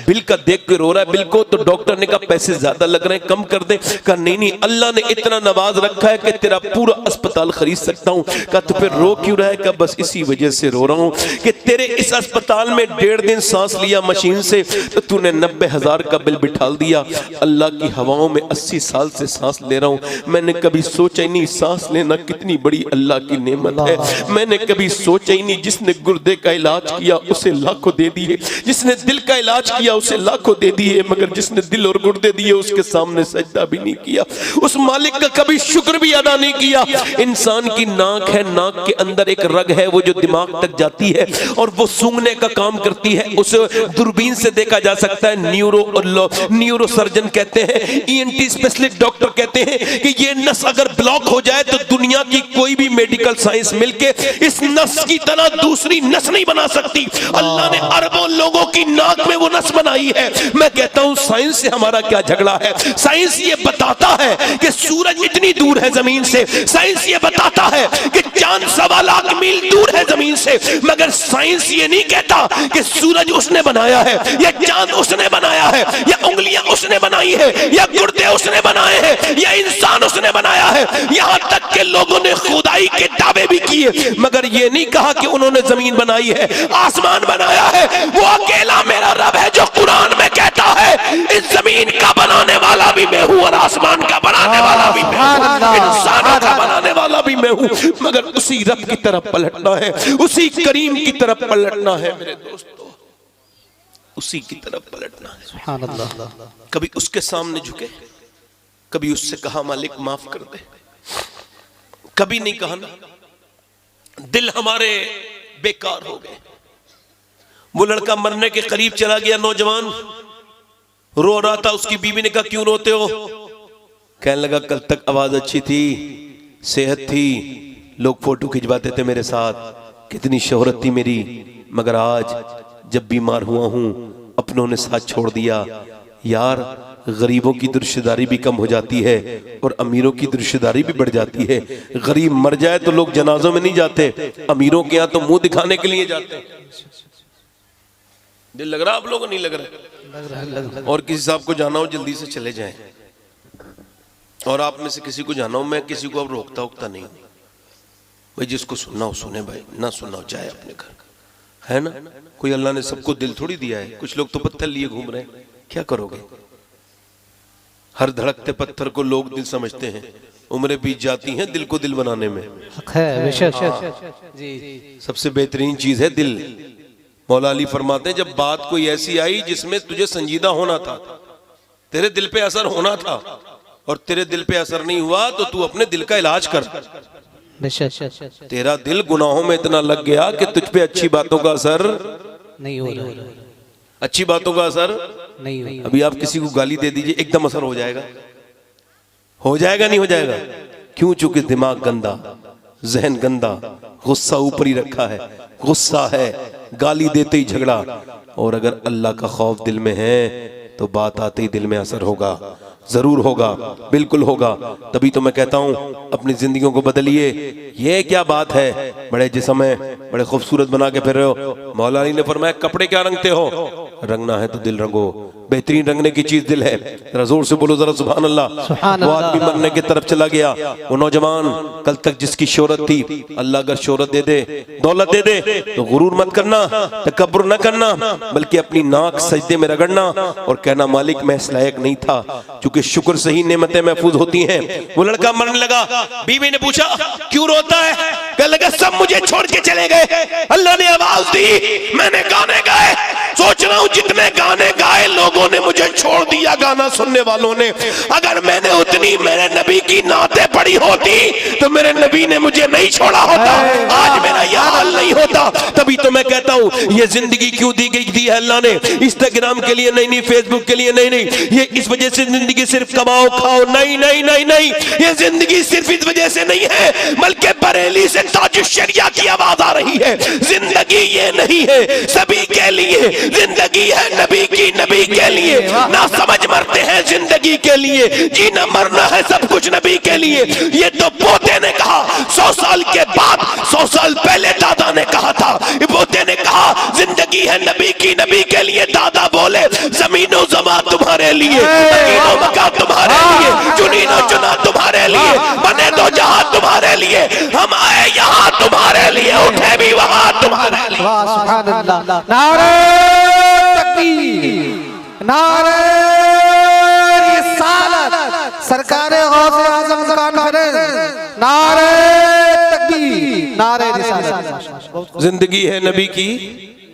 बिल का देख के रो रहा है बिल को, तो डॉक्टर ने कहा पैसे ज्यादा लग रहे हैं, कम कर दे। कहा नहीं, अल्लाह ने इतना नवाज रखा है कि तेरा पूरा अस्पताल खरीद सकता हूं। कहा तो फिर रो क्यों रहा है? कहा बस इसी वजह से रो रहा हूं कि तेरे इस अस्पताल में 1.5 दिन सांस लिया मशीन से, तो तूने 90,000 का बिल बिठा दिया। अल्लाह की हवाओं में 80 साल से सांस ले रहा हूं। मैंने कभी सोचा ही नहीं सांस लेना कितनी बड़ी अल्लाह की नेमत है। मैंने कभी सोचा ही नहीं, जिसने गुर्दे का इलाज किया उसे लाखों दे दिए, जिसने दिल का इलाज किया उसे लाखों दे दिए, मगर जिसने दिल और गुर्दे दिए उसके सामने सजदा भी नहीं किया, उस मालिक का कभी शुक्र भी अदा नहीं किया। इंसान की नाक है, नाक के अंदर एक रग है, वो जो दिमाग तक जाती है और वो सूंघने का काम करती है। उस दूरबीन से देखा जा सकता है। न्यूरो सर्जन कहते हैं, ईएनटी स्पेशलिस्ट डॉक्टर कहते हैं कि ये नस अगर ब्लॉक हो जाए तो दुनिया की कोई भी मेडिकल साइंस मिलके इस नस की तरह दूसरी नस नहीं बना सकती। अल्लाह ने अरबों लोगों की नाक में वो नस बनाई है। मैं कहता हूं साइंस से हमारा क्या झगड़ा है? साइंस ये बताता है कि सूरज इतनी दूर है जमीन से, साइंस ये बताता है कि चांद 1.25 लाख मील दूर है जमीन से, मगर साइंस ये नहीं कहता कि सूरज उसने बनाया है, या चांद उसने बनाया है, या उंगलियां उसने बनाई है, या गुर्दे उसने बनाए हैं, या इंसान उसने बनाया है। यहां तक के लोगों ने खुदाई के दावे भी किए, मगर ये नहीं कहा कि उन्होंने जमीन बनाई है, आसमान बनाया है। वो अकेला मेरा रब है जो कुरान में कहता है इस जमीन का बनाने वाला भी मैं हूं और आसमान का बनाने वाला भी मैं हूं, इंसानों का बनाने वाला भी मैं हूं। मगर उसी रब की तरफ पलटना है, उसी करीम की तरफ पलटना है मेरे दोस्तों, उसी की तरफ पलटना है। सुभान अल्लाह। कभी उसके सामने झुके, कभी उससे कहा मालिक माफ कर दे, कभी नहीं कहा ना। दिल हमारे बेकार हो गए। वो लड़का मरने के करीब चला गया, नौजवान रो रहा था। उसकी बीवी ने कहा क्यों रोते हो? कहने लगा कल तक आवाज अच्छी थी, सेहत थी, लोग फोटो खिंचवाते थे मेरे साथ, कितनी शोहरत थी मेरी, मगर आज जब बीमार हुआ हूं अपनों ने साथ छोड़ दिया। यार गरीबों की रिश्तेदारी भी कम हो जाती है और अमीरों की रिश्तेदारी भी बढ़ जाती है। गरीब मर जाए तो लोग जनाजों में नहीं जाते, अमीरों के यहाँ तो मुंह दिखाने के लिए जाते हैं। दिल लग रहा आप लोगों को? नहीं लग रहा? और किसी साहब को जाना हो जल्दी से चले जाएं, और आप में से किसी को जाना हो, मैं किसी को अब रोकता उकता नहीं हूं भाई, जिसको सुनना हो सुने भाई, ना सुनना हो जाए अपने घर, है ना। कोई अल्लाह ने सबको दिल थोड़ी दिया है। कुछ लोग तो पत्थर लिए घूम रहे हैं, क्या करोगे? हर धड़कते पत्थर को लोग दिल समझते हैं, उम्रें बीत जाती हैं दिल को दिल बनाने में। सबसे बेहतरीन चीज है दिल। मौला अली फरमाते हैं जब बात कोई ऐसी आई जिसमें तुझे संजीदा होना था, तेरे दिल पे असर होना था, और तेरे दिल पे असर नहीं हुआ तो तू अपने दिल का इलाज कर। तेरा दिल गुनाहों में इतना लग गया कि तुझ पे अच्छी बातों का असर नहीं हो रहा, अच्छी बातों का असर नहीं हो। अभी आप किसी को गाली दे दीजिए, एकदम असर हो जाएगा? हो जाएगा नहीं हो जाएगा? क्यों? चूंकि दिमाग गंदा, जहन गंदा, गुस्सा ऊपर ही रखा है, गुस्सा है, गाली देते ही झगड़ा। और अगर अल्लाह का खौफ दिल में है तो बात आते ही दिल में असर होगा। जरूर होगा, बिल्कुल होगा। तभी तो मैं कहता हूं अपनी जिंदगियों को बदलिए। ये क्या बात है, बड़े जिस्म है, बड़े खूबसूरत बना के फिर रहे हो। मौला अली ने फरमाया कपड़े क्या रंगते हो, रंगना है तो दिल रंगो, बेहतरीन रंगने की चीज दिल है। जरा जोर से बोलो जरा सुभान अल्लाह। वो आदमी मरने की तरफ चला गया, वो नौजवान कल तक जिसकी शोहरत थी, अल्लाह अगर शोहरत दे दे, दौलत दे दे तो गुरूर मत करना, तकब्बुर न करना, बल्कि अपनी नाक सजदे में रगड़ना और कहना मालिक मैं इस लायक नहीं था। क्योंकि शुक्र से ही नेमतें महफूज होती हैं। वो लड़का मरने लगा, बीवी ने पूछा क्यों रोता है, कहने लगा सब मुझे छोड़ के चले गए, अल्लाह ने आवाज दी, मैंने गाने गाए, सोच रहा हूं जितने गाने गाए लोगों ने मुझे छोड़ दिया, गाना सुनने वालों ने। अगर मैंने उतनी मेरे नबी की नाते पढ़ी होती तो मेरे नबी ने मुझे नहीं छोड़ा होता, आज मेरा यह हाल नहीं होता। तभी तो मैं कहता हूं ये जिंदगी क्यों दी गई थी अल्लाह ने, इंस्टाग्राम के लिए नहीं, फेसबुक के लिए नहीं, ये इस वजह से जिंदगी सिर्फ कमाओ खाओ, नहीं नहीं नहीं नहीं, ये जिंदगी सिर्फ इस वजह से नहीं है, बल्कि बरेली से ताज शरिया की आवाज आ रही है। जिंदगी ये नहीं है सभी के लिए, जिंदगी है नबी की, नबी के लिए। ना समझ मरते हैं जिंदगी के लिए, जीना मरना है सब कुछ नबी के लिए। ये तो पोते ने कहा 100 साल के बाद, 100 साल पहले दादा ने कहा था। पोते ने कहा जिंदगी है नबी की, नबी के लिए। दादा बोले जमीनो जमा तुम्हारे लिए, मकीनो मका तुम्हारे लिए, चुनीनो चुना तुम्हारे लिए, बने दो जहां तुम्हारे लिए, हम आए यहाँ तुम्हारे लिए, उठे भी वहां तुम्हारे लिए। वाह सुभान अल्लाह। नारे तकबीर, नारे रिसालत, सरकारे गौसे आज़म कॉन्फ्रेंस, नारे तकबीर, नारे रिसालत। जिंदगी है नबी की,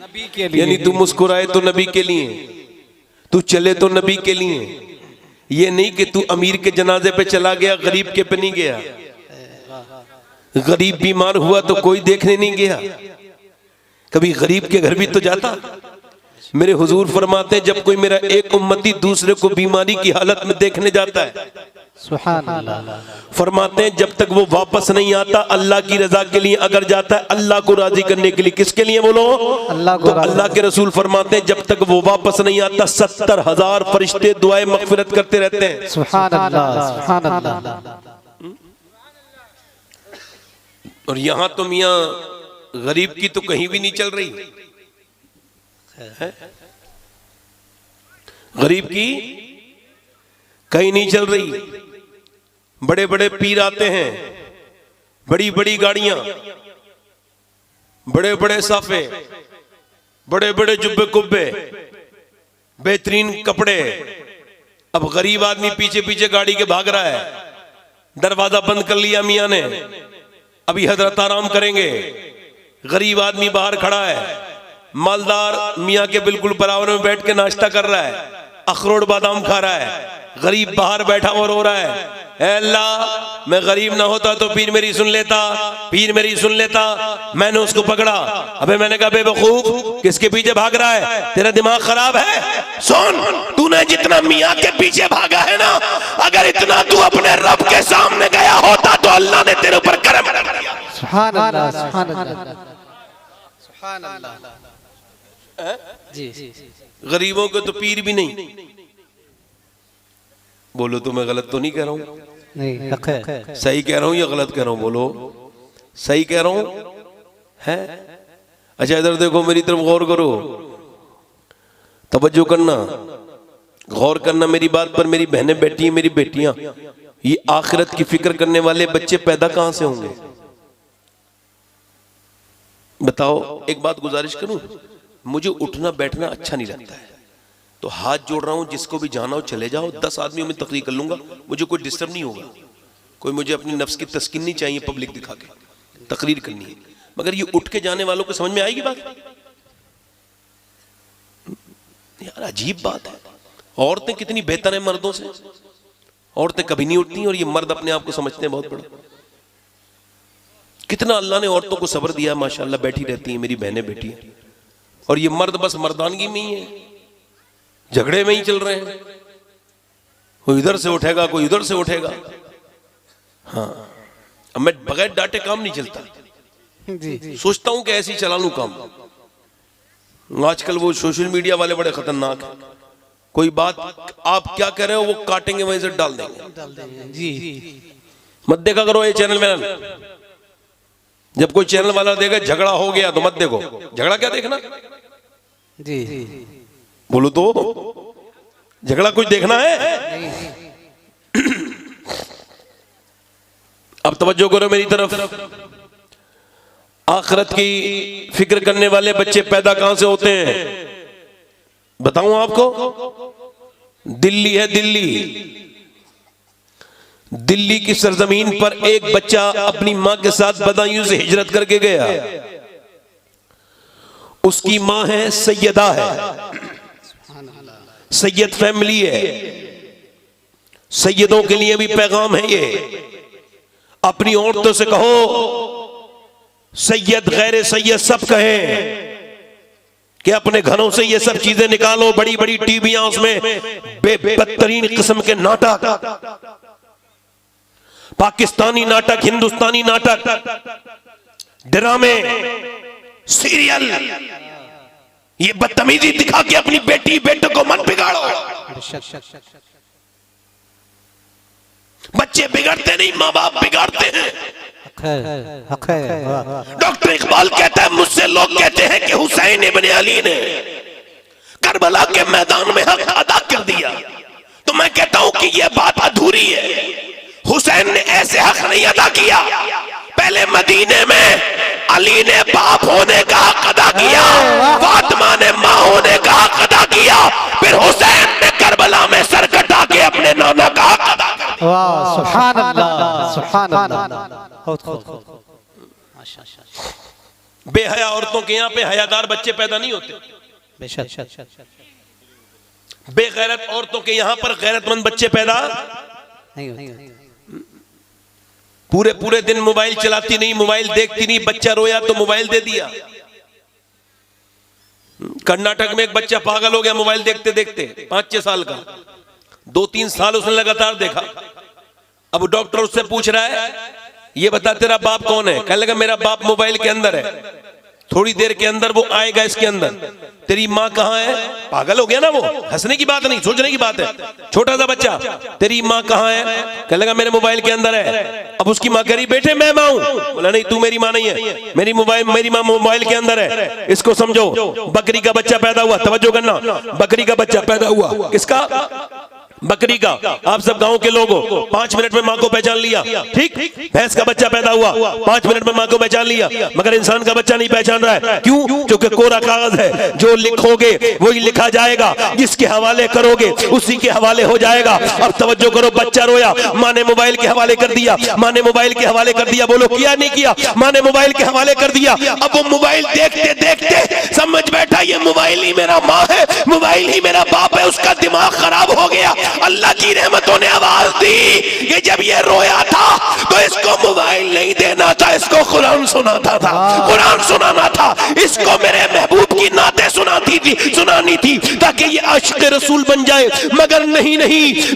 नबी के लिए, यानी तू मुस्कुराए तो नबी के लिए, तू चले तो नबी के लिए। ये नहीं कि तू अमीर के जनाजे पे चला गया, गरीब के पे नहीं गया। गरीब बीमार हुआ तो कोई देखने नहीं गया, कभी गरीब के घर भी तो जाता। मेरे हुजूर फरमाते हैं जब कोई मेरा एक उम्मती दूसरे को बीमारी की हालत में देखने जाता है, सुभान अल्लाह, फरमाते हैं जब तक वो वापस नहीं आता अल्लाह की रजा के लिए, अगर जाता है अल्लाह को राजी करने के लिए। किसके लिए बोलो, अल्लाह को। तो अल्लाह के रसूल फरमाते हैं जब तक वो वापस नहीं आता 70,000 फरिश्ते दुआएं मगफिरत करते रहते हैं। सुभान अल्लाह, सुभान अल्लाह। और यहां तो मियां गरीब की तो कहीं भी नहीं चल रही है? गरीब की कहीं नहीं चल रही। बड़े बड़े पीर आते हैं, बड़ी बड़ी गाड़ियां, बड़े बड़े साफे, बड़े बड़े जुब्बे कुब्बे, बेहतरीन कपड़े। अब गरीब आदमी पीछे पीछे गाड़ी के भाग रहा है, दरवाजा बंद कर लिया मियां ने, अभी हजरत आराम करेंगे। गरीब आदमी बाहर खड़ा है, मालदार मियां के बिल्कुल बराबर में बैठ के नाश्ता कर रहा है, अखरोट बादाम खा रहा है। गरीब बाहर बैठा और रो रहा है, ऐ अल्लाह मैं गरीब ना होता तो पीर मेरी सुन लेता, पीर मेरी सुन लेता। मैंने उसको पकड़ा, अबे मैंने कहा बेवकूफ किसके पीछे भाग रहा है, तेरा दिमाग खराब है? सुन, तूने जितना मियां के पीछे भागा है ना, अगर इतना तू अपने रब के सामने गया होता तो अल्लाह ने तेरे ऊपर करम कर दिया। सुभान अल्लाह, सुभान अल्लाह, सुभान अल्लाह। जी, गरीबों के तो पीर भी नहीं। बोलो तो मैं गलत तो नहीं कह रहा हूं? नहीं, हक है। सही कह रहा हूं या गलत कह रहा हूं? बोलो सही कह रहा हूं है? अच्छा इधर देखो, मेरी तरफ गौर करो, तवज्जो करना, गौर करना मेरी बात पर। मेरी बहनें बैठी हैं, मेरी बेटियां, ये आखिरत की फिक्र करने वाले बच्चे पैदा कहां से होंगे बताओ? एक बात गुजारिश करूं, मुझे उठना बैठना अच्छा नहीं लगता है, तो हाथ जोड़ रहा हूं, जिसको भी जाना हो चले जाओ, 10 आदमियों में तकरीर कर लूंगा, मुझे कोई डिस्टर्ब नहीं होगा। कोई मुझे अपनी नफ्स की तस्कीन नहीं चाहिए, पब्लिक दिखा के तकरीर करनी है। मगर ये उठ के जाने वालों को समझ में आएगी बात? यार अजीब बात है। औरतें कितनी बेहतर हैं मर्दों से, औरतें कभी नहीं उठती और ये मर्द अपने आप को समझते हैं बहुत बड़ा। कितना अल्लाह ने औरतों को सब्र दिया, माशाल्लाह बैठी रहती हैं मेरी बहनें बैठी हैं, और ये मर्द बस मर्दानगी में ही है, झगड़े में ही चल रहे हैं, कोई इधर से उठेगा कोई उधर से उठेगा। हाँ, अब मैं बगैर डांटे काम नहीं चलता, जी, सोचता हूं कि ऐसे ही चला लूं काम। आजकल वो सोशल मीडिया वाले बड़े खतरनाक हैं, कोई बात आप क्या कह रहे हो वो काटेंगे, वहीं से डाल देंगे। जी मत देखा करो ये चैनल में। जब कोई चैनल वाला देगा झगड़ा हो गया तो मत देखो। झगड़ा क्या देखना? जी बोलो तो, झगड़ा कुछ देखना है? अब तवज्जो करो मेरी तरफ। आखिरत की फिक्र करने वाले बच्चे पैदा कहां से होते हैं बताऊं आपको? दिल्ली है, दिल्ली की सरजमीन पर एक बच्चा अपनी मां के साथ बदायूं से हिजरत करके गया। उसकी मां है, सैयदा है, सैयद फैमिली है। सैयदों के लिए भी पैगाम है ये। अपनी औरतों से कहो, सैयद गैर सैयद सब कहें कि अपने घरों से ये सब चीजें निकालो। बड़ी बड़ी टीवियां, उसमें बेबदतरीन किस्म के नाटक, पाकिस्तानी नाटक, हिंदुस्तानी नाटक, ड्रामे, सीरियल, ये बदतमीजी दिखा के अपनी बेटी बेटों को मत बिगाड़ो। बच्चे बिगड़ते नहीं, माँ बाप बिगाड़ते हैं। डॉक्टर इकबाल कहता है, मुझसे लोग कहते हैं कि हुसैन इब्ने अली ने करबला के मैदान में हक अदा कर दिया, तो मैं कहता हूं कि यह बात अधूरी है। हुसैन ने ऐसे हक नहीं अदा किया। पहले मदीने में अली ने बाप होने का हक अदा किया, फातिमा ने मां होने का हक अदा किया, फिर हुसैन ने करबला में सर कटा के अपने नाना का हक अदा कर दिया। वाह, सुभान अल्लाह, सुभान अल्लाह। बेहया औरतों के यहाँ पे हयादार बच्चे पैदा नहीं होते। बेगैरत औरतों के यहाँ पर गैरतमंद बच्चे पैदा नहीं होते। पूरे पूरे दिन मोबाइल चलाती नहीं, मोबाइल देखती नहीं, बच्चा रोया तो मोबाइल दे दिया। कर्नाटक में एक बच्चा पागल हो गया मोबाइल देखते देखते, 5-6 साल का। 2-3 साल उसने लगातार देखा। अब डॉक्टर उससे पूछ रहा है, ये बता तेरा बाप कौन है? कहने लगा मेरा बाप मोबाइल के अंदर है, थोड़ी देर के अंदर वो आएगा इसके अंदर। तेरी माँ कहाँ है? पागल हो गया ना वो, हंसने की बात नहीं, सोचने की बात है। छोटा सा बच्चा, तेरी माँ कहाँ है? कहने लगा मेरे मोबाइल के अंदर है। अब उसकी माँ कह रही बेटे मैं माँ हूं। बोला नहीं, तू मेरी माँ नहीं है, मेरी माँ मोबाइल के अंदर है। इसको समझो। बकरी का बच्चा पैदा हुआ, तवज्जो करना, बकरी का बच्चा पैदा हुआ। किसका? बकरी का। आप सब गांव के लोग हो, 5 मिनट में माँ को पहचान लिया, ठीक? भैंस का बच्चा पैदा हुआ, 5 मिनट में माँ को पहचान लिया, मगर इंसान का बच्चा नहीं पहचान रहा है। क्यों? क्योंकि कोरा कागज है, जो लिखोगे वही लिखा जाएगा, जिसके हवाले करोगे उसी के हवाले हो जाएगा। अब तवज्जो करो, बच्चा रोया, माँ ने मोबाइल के हवाले कर दिया, माँ ने मोबाइल के हवाले कर दिया। बोलो किया नहीं किया? माँ ने मोबाइल के हवाले कर दिया। अब वो मोबाइल देखते देखते समझ बैठा ये मोबाइल ही मेरा माँ है, मोबाइल ही मेरा बाप है। उसका दिमाग खराब हो गया। अल्लाह की रहमतों ने आवाज दी कि जब ये रोया था तो इसको मोबाइल नहीं देना था, इसको कुरान सुनाता था, कुरान सुनाना था, इसको मेरे महबूब की नाते सुनानी थी ताकि ये आशिक रसूल बन जाए। मगर नहीं,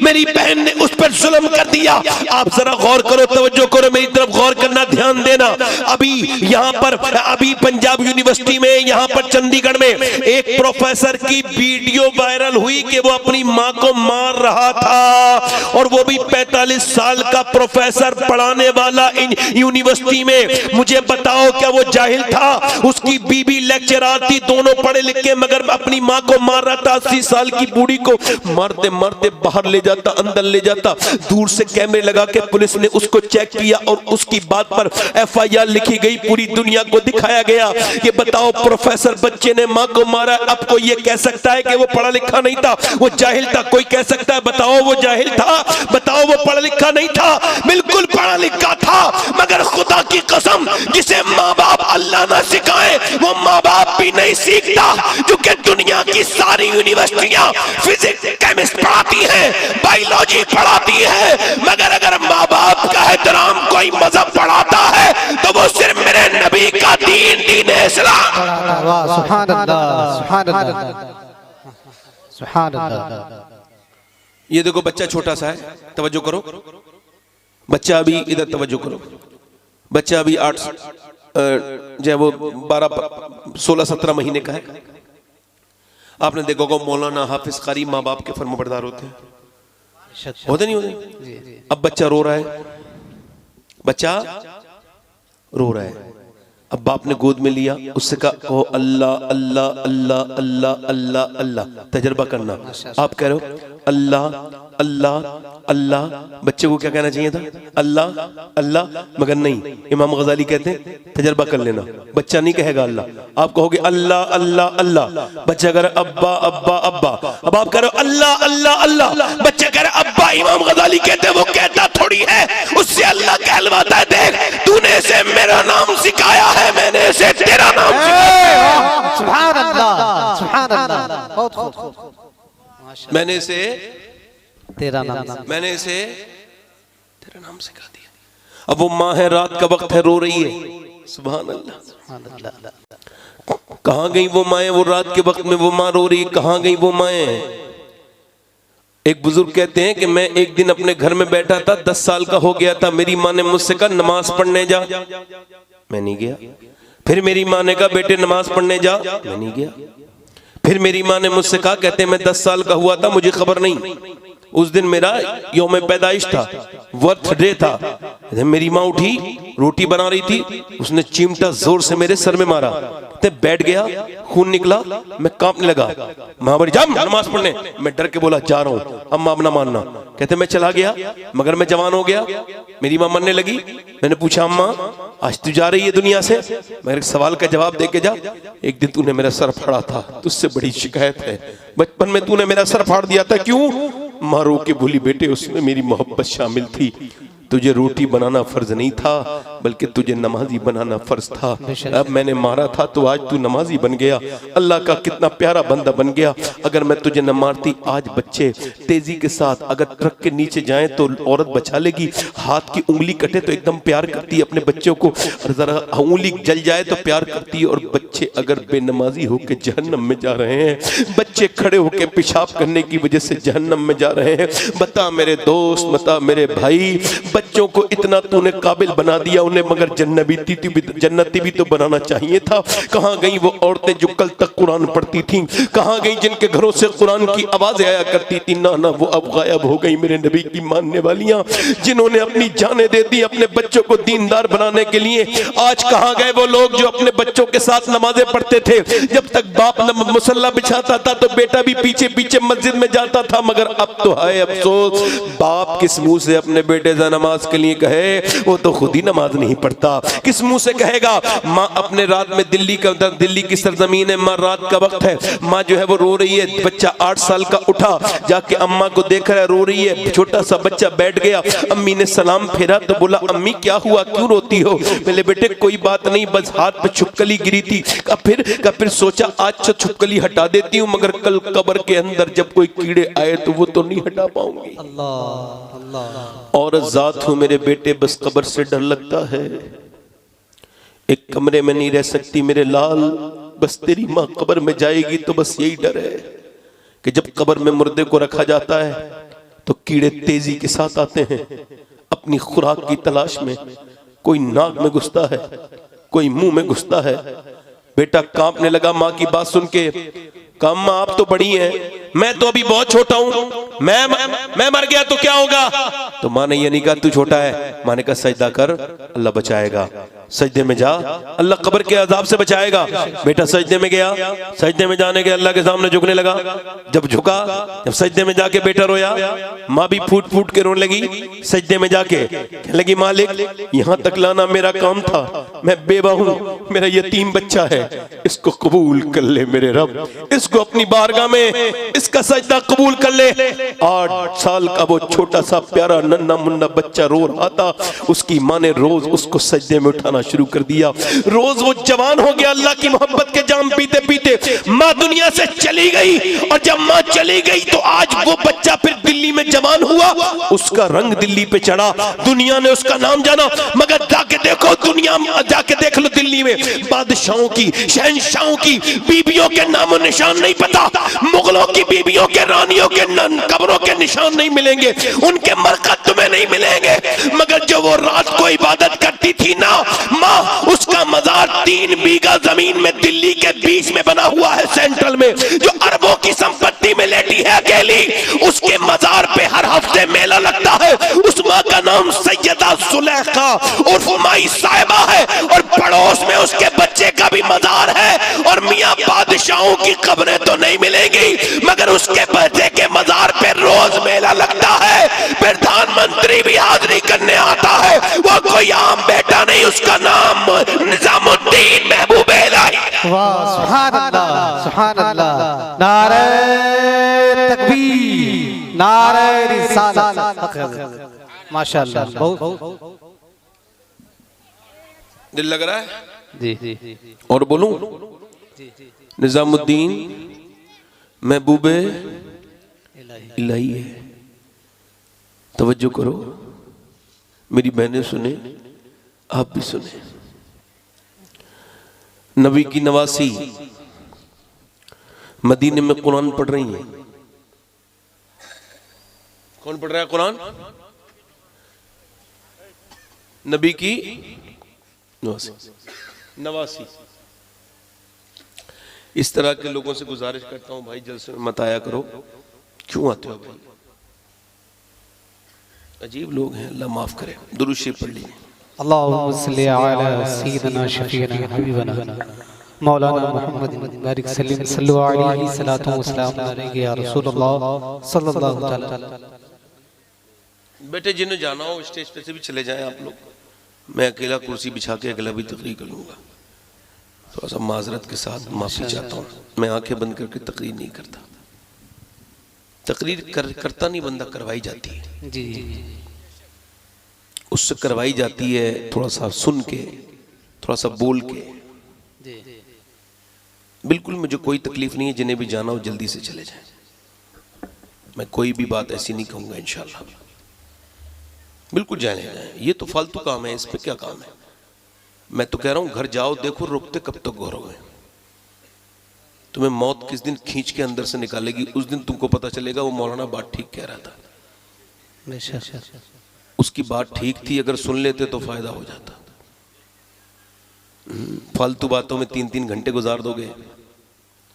मेरी बहन ने उस पर जुल्म कर दिया। आप जरा गौर करो, तवज्जो करो, मेरी तरफ गौर करना, ध्यान देना। अभी यहाँ पर, अभी पंजाब यूनिवर्सिटी में, यहाँ पर चंडीगढ़ में एक प्रोफेसर की वीडियो वायरल हुई कि वो अपनी माँ को मार रहा था, और वो भी 45 साल का प्रोफेसर पढ़ाने वाला यूनिवर्सिटी में। मुझे बताओ क्या वो जाहिल था? उसकी बीबी लेक्चरर थी, दोनों पढ़े लिखे, मगर अपनी माँ को मार रहा था। 80 साल की बूढ़ी को मारते मारते बाहर ले जाता, अंदर ले जाता। दूर से कैमरे लगा के पुलिस ने उसको चेक किया और उसकी बात पर FIR लिखी गई, पूरी दुनिया को दिखाया गया। ये बताओ, प्रोफेसर बच्चे ने माँ को मारा। अब कोई ये कह सकता है कि वो पढ़ा लिखा नहीं था, वो जाहिल था? कोई कह सकता है बताओ वो जाहिल था, बताओ वो पढ़ा लिखा नहीं था? बिल्कुल पढ़ा लिखा था, मगर खुदा की कसम, जिसे माँ बाप अल्लाह ना सिखाए वो माँ बाप भी नहीं सीखता। क्योंकि दुनिया की सारी यूनिवर्सिटियां फिजिक्स केमिस्ट पढ़ाती हैं, बायोलॉजी पढ़ाती है, मगर अगर माँ बाप का एहतराम कोई मजहब पढ़ाता है तो वो सिर्फ मेरे नबी का दीन है इस्लाम। सुभान अल्लाह, सुभान अल्लाह, सुभान अल्लाह। ये देखो बच्चा छोटा सा है, तवज्जो करो, बच्चा अभी इधर तवज्जो करो, बच्चा अभी 8 जो वो 12, 16, 17 महीने का है। आपने देखा होगा मौलाना हाफिज कारी माँ बाप के फर्माबरदार होते हैं, होते नहीं होते? अब बच्चा रो रहा है, बच्चा रो रहा है, अब बाप ने गोद में लिया, उससे कहा ओ अल्लाह अल्लाह अल्लाह अल्लाह अल्लाह अल्लाह, तजर्बा करना। आप कह रहे हो अल्लाह अल्लाह अल्लाह, बच्चे को क्या कहना चाहिए था? अल्लाह अल्लाह, मगर नहीं, इमाम गजाली कहते हैं तजर्बा कर लेना, बच्चा नहीं कहेगा अल्लाह, आप कहोगे अल्लाह अल्लाह अल्लाह, बच्चा कह रहा अब्बा अब्बा अब्बा, अब आप कह रहे हो अल्लाह अल्लाह अल्लाह, बच्चा कह रहा अब्बा। इमाम गजाली कहते हैं वो कहता थोड़ी है, उससे अल्लाह कहलवाता है, देख तूने इसे मेरा नाम सिखाया है, मैंने इसे तेरा नाम सिखाया। सुभान अल्लाह सुभान अल्लाह, बहुत खूब, मैंने इसे तेरा नाम, मैंने इसे तेरा नाम सिखा दिया। अब वो माँ है, रात का वक्त है, रो रही है, सुभान अल्लाह। कहाँ गई वो माएँ? वो रात के वक्त में वो माँ रो रही है, कहाँ गई वो माएँ? एक बुजुर्ग कहते हैं कि मैं एक दिन अपने घर में बैठा था, 10 साल का हो गया था, मेरी माँ ने मुझसे कहा नमाज पढ़ने जा, मैं नहीं गया। फिर मेरी माँ ने कहा बेटे नमाज पढ़ने जा, मैं नहीं गया। फिर मेरी माँ ने मुझसे कहा, कहते मैं 10 साल का हुआ था, मुझे खबर नहीं, उस दिन मेरा यौम पैदाइश था, बर्थडे था। मेरी माँ उठी, रोटी बना रही थी, उसने चिमटा जोर से मेरे सर में मारा, ते बैठ गया, खून निकला, मैं कांपने लगा। माँ बोली जा नमाज पढ़ने, मैं डर के बोला जा रहा हूँ, अम्मा अब ना मानना। कहते मैं चला गया, मगर मैं जवान हो गया। मेरी माँ मरने लगी, मैंने पूछा अम्मा आज तू जा रही है दुनिया से? मेरे सवाल का जवाब दे के जा, एक दिन तूने मेरा सर फाड़ा था, तुझसे बड़ी शिकायत है, बचपन में तूने मेरा सर फाड़ दिया था, क्यों? माँ रो के बोली बेटे उसमें मेरी मोहब्बत शामिल थी, तुझे रोटी बनाना फर्ज नहीं था, बल्कि तुझे नमाजी बनाना फर्ज था। अब मैंने मारा था तो आज तू नमाजी बन गया, अल्लाह का कितना प्यारा बंदा बन गया। अगर मैं तुझे न मारती, आज बच्चे तेजी के साथ अगर ट्रक के नीचे जाएं तो औरत बचा लेगी, हाथ की उंगली कटे तो एकदम प्यार करती है अपने बच्चों को, और जरा उंगली जल जाए तो प्यार करती है। और बच्चे अगर बेनमाजी होकर जहन्नम में जा रहे हैं, बच्चे खड़े होकर पेशाब करने की वजह से जहन्नम में जा रहे हैं, बता मेरे दोस्त, बता मेरे भाई, बच्चों को इतना तूने काबिल बना दिया, उन्हें मगर जन्नती भी तो बनाना चाहिए था। कहाँ गई वो औरतें जो कल तक कुरान पढ़ती थीं? कहाँ गई जिनके घरों से कुरान की आवाजें आया करती थी? ना ना, वो अब गायब हो गई। मेरे नबी की मानने वालियां जिन्होंने अपनी जानें दे दी अपने बच्चों को दीनदार बनाने के लिए, आज कहाँ गए वो लोग जो अपने बच्चों के साथ नमाजें पढ़ते थे? जब तक बाप मुसल्ला बिछाता था तो बेटा भी पीछे पीछे मस्जिद में जाता था, मगर अब तो है अफसोस, बाप किस मुंह से अपने बेटे से नमाज के लिए कहे? वो तो खुद ही नमाज नहीं पढ़ता। किस मुंह से कहेगा? माँ अपने रात में दिल्ली की सरजमीन है, माँ रात का वक्त है, माँ जो है वो रो रही है, बच्चा 8 साल का उठा, जाके अम्मा को देख रहा है, रो रही है, छोटा सा बच्चा बैठ गया, अम्मी ने सलाम फेरा तो बोला अम्मी क्या हुआ, क्यों रोती हो? मेरे बेटे कोई बात नहीं, बस हाथ पे छिपकली गिरी थी। फिर सोचा आज से छिपकली हटा देती हूँ, मगर कल कब्र के अंदर जब कोई कीड़े आए तो वो तो नहीं हटा पाऊंगी। और जात हूँ मेरे बेटे, बस कब्र से डर लगता है, एक कमरे में नहीं रह सकती मेरे लाल, बस तेरी माँ कब्र में जाएगी तो बस यही डर है कि जब कब्र में मुर्दे को रखा जाता है तो कीड़े तेजी के साथ आते हैं अपनी खुराक की तलाश में। कोई नाक में घुसता है, कोई मुंह में घुसता है। बेटा कांपने लगा माँ की बात सुन के, कहा अम्मा आप तो बड़ी हैं, मैं तो अभी बहुत छोटा हूं, मैं मर गया तो क्या होगा? तो माँ ने ये नहीं कहा तू छोटा है, माँ ने कहा सजदा कर, अल्लाह बचाएगा, सजदे में जा, अल्लाह कब्र के अजाब से बचाएगा। बेटा सजदे में गया, सजदे में जाने के अल्लाह के सामने झुकने लगा, जब झुका, जब सजदे में जाके बेटा रोया, माँ भी फूट फूट के रोने लगी। सजदे में जाके कहने लगी मालिक यहाँ तक लाना मेरा काम था, मैं बेवा हूँ, मेरा यतीम बच्चा है, इसको कबूल कर ले मेरे रब, इसको अपनी बारगाह में इसका सजदा कबूल कर ले। 8 साल का वो छोटा सा प्यारा नन्ना मुन्ना बच्चा रो रहा था, उसकी माँ ने रोज उसको सजदे में उठाना शुरू कर दिया। रोज वो जवान हो गया, अल्लाह की मोहब्बत के जाम पीते पीते माँ दुनिया से चली गई, और जब माँ चली गई तो आज वो बच्चा फिर दिल्ली में जवान हुआ, उसका रंग दिल्ली पे चढ़ा, दुनिया ने उसका नाम जाना। मगर जाके देखो दुनिया, जाके देख लो दिल्ली में बादशाहों की, शहंशाहों की बीबियों के नामो निशान नहीं पता, मुगलों की बीबियों के, रानियों के कब्रों के निशान नहीं मिलेंगे, उनके मरकत तुम्हें में नहीं मिलेंगे, मगर जो वो रात को इबादत करती थी ना माँ, उसका मजार 3 बीघा जमीन में दिल्ली के बीच में बना हुआ है, सेंट्रल में, जो अरबों की संपत्ति में लेटी है अकेली। उसके मजार पे हर हफ्ते मेला लगता है। उस माँ का नाम सैयदा सुलेखा उर्फ माई साहिबा है, और पड़ोस में उसके बच्चे का भी मजार है। और मियाँ बादशाहों की कब्रें तो नहीं मिलेंगी, मगर उसके बच्चे के मजार पे रोज मेला लगता है। प्रधानमंत्री भी हाजिरी करने आता है। वो कोई आम बेटा नहीं, उसका नाम निजामुद्दीन महबूब इलाही। वाह, सुभान अल्लाह, सुभान अल्लाह। नारे तकबीर, नारे रिसालत। माशाअल्लाह, बहुत दिल लग रहा है जी जी। और बोलूं, निजामुद्दीन महबूबे इलाही है। तवज्जो करो, मेरी बहनें सुने, आप भी सुने। नबी की नवासी मदीने में कुरान पढ़ रही हैं। कौन पढ़ रहा है कुरान? नबी की नवासी। इस तरह के लोगों से गुजारिश करता हूं, भाई जलसे में मत आया करो। क्यों आते हो भाई? अजीब लोग हैं, अल्लाह माफ करे। दुरूद शरीफ पढ़ लीजिए। अल्लाहुम्मा सल्ली अला सय्यिदना शफीना हबीबना मौलाना मुहम्मद बारिक सल्लम सल्लल्लाहु अलैहि सलातो व सलाम अलैहि या रसूलुल्लाह सल्लल्लाहु तआला। बेटे जिन्हें जाना हो स्टेज पे से भी चले जाएं आप लोग। मैं अकेला कुर्सी बिछा के अगला भी तकरीर कर लूंगा। थोड़ा सा माजरत के साथ माफी चाहता हूँ। मैं आंखें बंद करके तकरीर नहीं करता। तकरीर करता नहीं बंदा, करवाई जाती है जी। उससे करवाई जाती है, थोड़ा सा सुन के, थोड़ा सा बोल के। बिल्कुल मुझे कोई तकलीफ नहीं है, जिन्हें भी जाना हो जल्दी से चले जाएं। मैं कोई भी बात ऐसी नहीं कहूंगा इंशाल्लाह। बिल्कुल जाने जाए, ये तो फालतू काम है, इस पे क्या काम है। मैं तो कह रहा हूं घर जाओ, देखो रुकते कब तक गौरव है। तुम्हें मौत किस दिन खींच के अंदर से निकालेगी, उस दिन तुमको पता चलेगा वो मौलाना बात ठीक कह रहा था। उसकी बात ठीक थी, अगर सुन लेते तो फायदा हो जाता। फालतू बातों में 3-3 घंटे गुजार दोगे।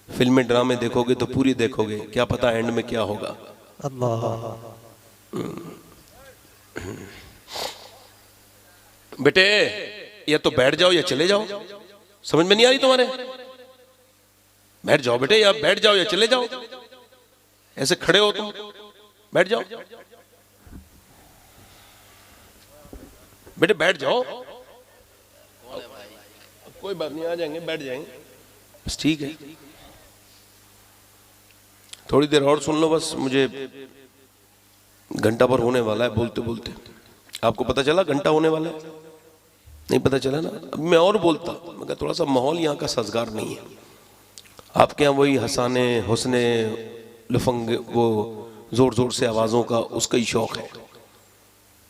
फिल्में ड्रामे देखोगे तो पूरी देखोगे, क्या पता एंड में क्या होगा। बेटे या तो बैठ जाओ या चले जाओ। समझ में नहीं आ रही तुम्हारे? बैठ जाओ बेटे, या बैठ जाओ या चले जाओ। ऐसे खड़े हो तुम, बैठ जाओ बेटे, बैठ जाओ। कोई बात नहीं, आ जाएंगे, बैठ जाएंगे बस, ठीक है। थोड़ी देर और सुन लो बस, मुझे घंटा पर होने वाला है बोलते बोलते। आपको पता चला घंटा होने वाला है? नहीं पता चला ना। अब मैं और बोलता, मगर थोड़ा सा माहौल यहाँ का साजगार नहीं है। आपके यहाँ वही हंसाने हुस्ने लफंग, वो जोर जोर से आवाज़ों का, उसका ही शौक है।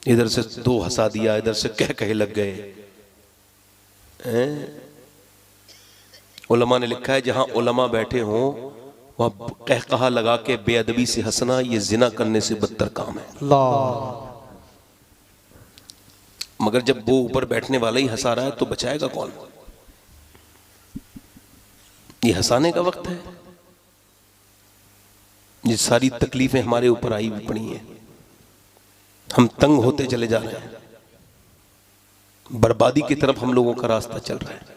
इधर से 2 हंसा दिया, इधर से कहे लग गए। उलमा ने लिखा है जहाँ उलमा बैठे हों वहाँ कहा लगा के बेअदबी से हंसना ये जिना करने से बदतर काम है। मगर जब वो ऊपर बैठने वाला ही हंसा रहा है तो बचाएगा कौन? ये हंसाने का वक्त है। ये सारी तकलीफें हमारे ऊपर आई हुई पड़ी हैं। हम तंग होते चले जा रहे हैं। बर्बादी की तरफ हम लोगों का रास्ता चल रहा है।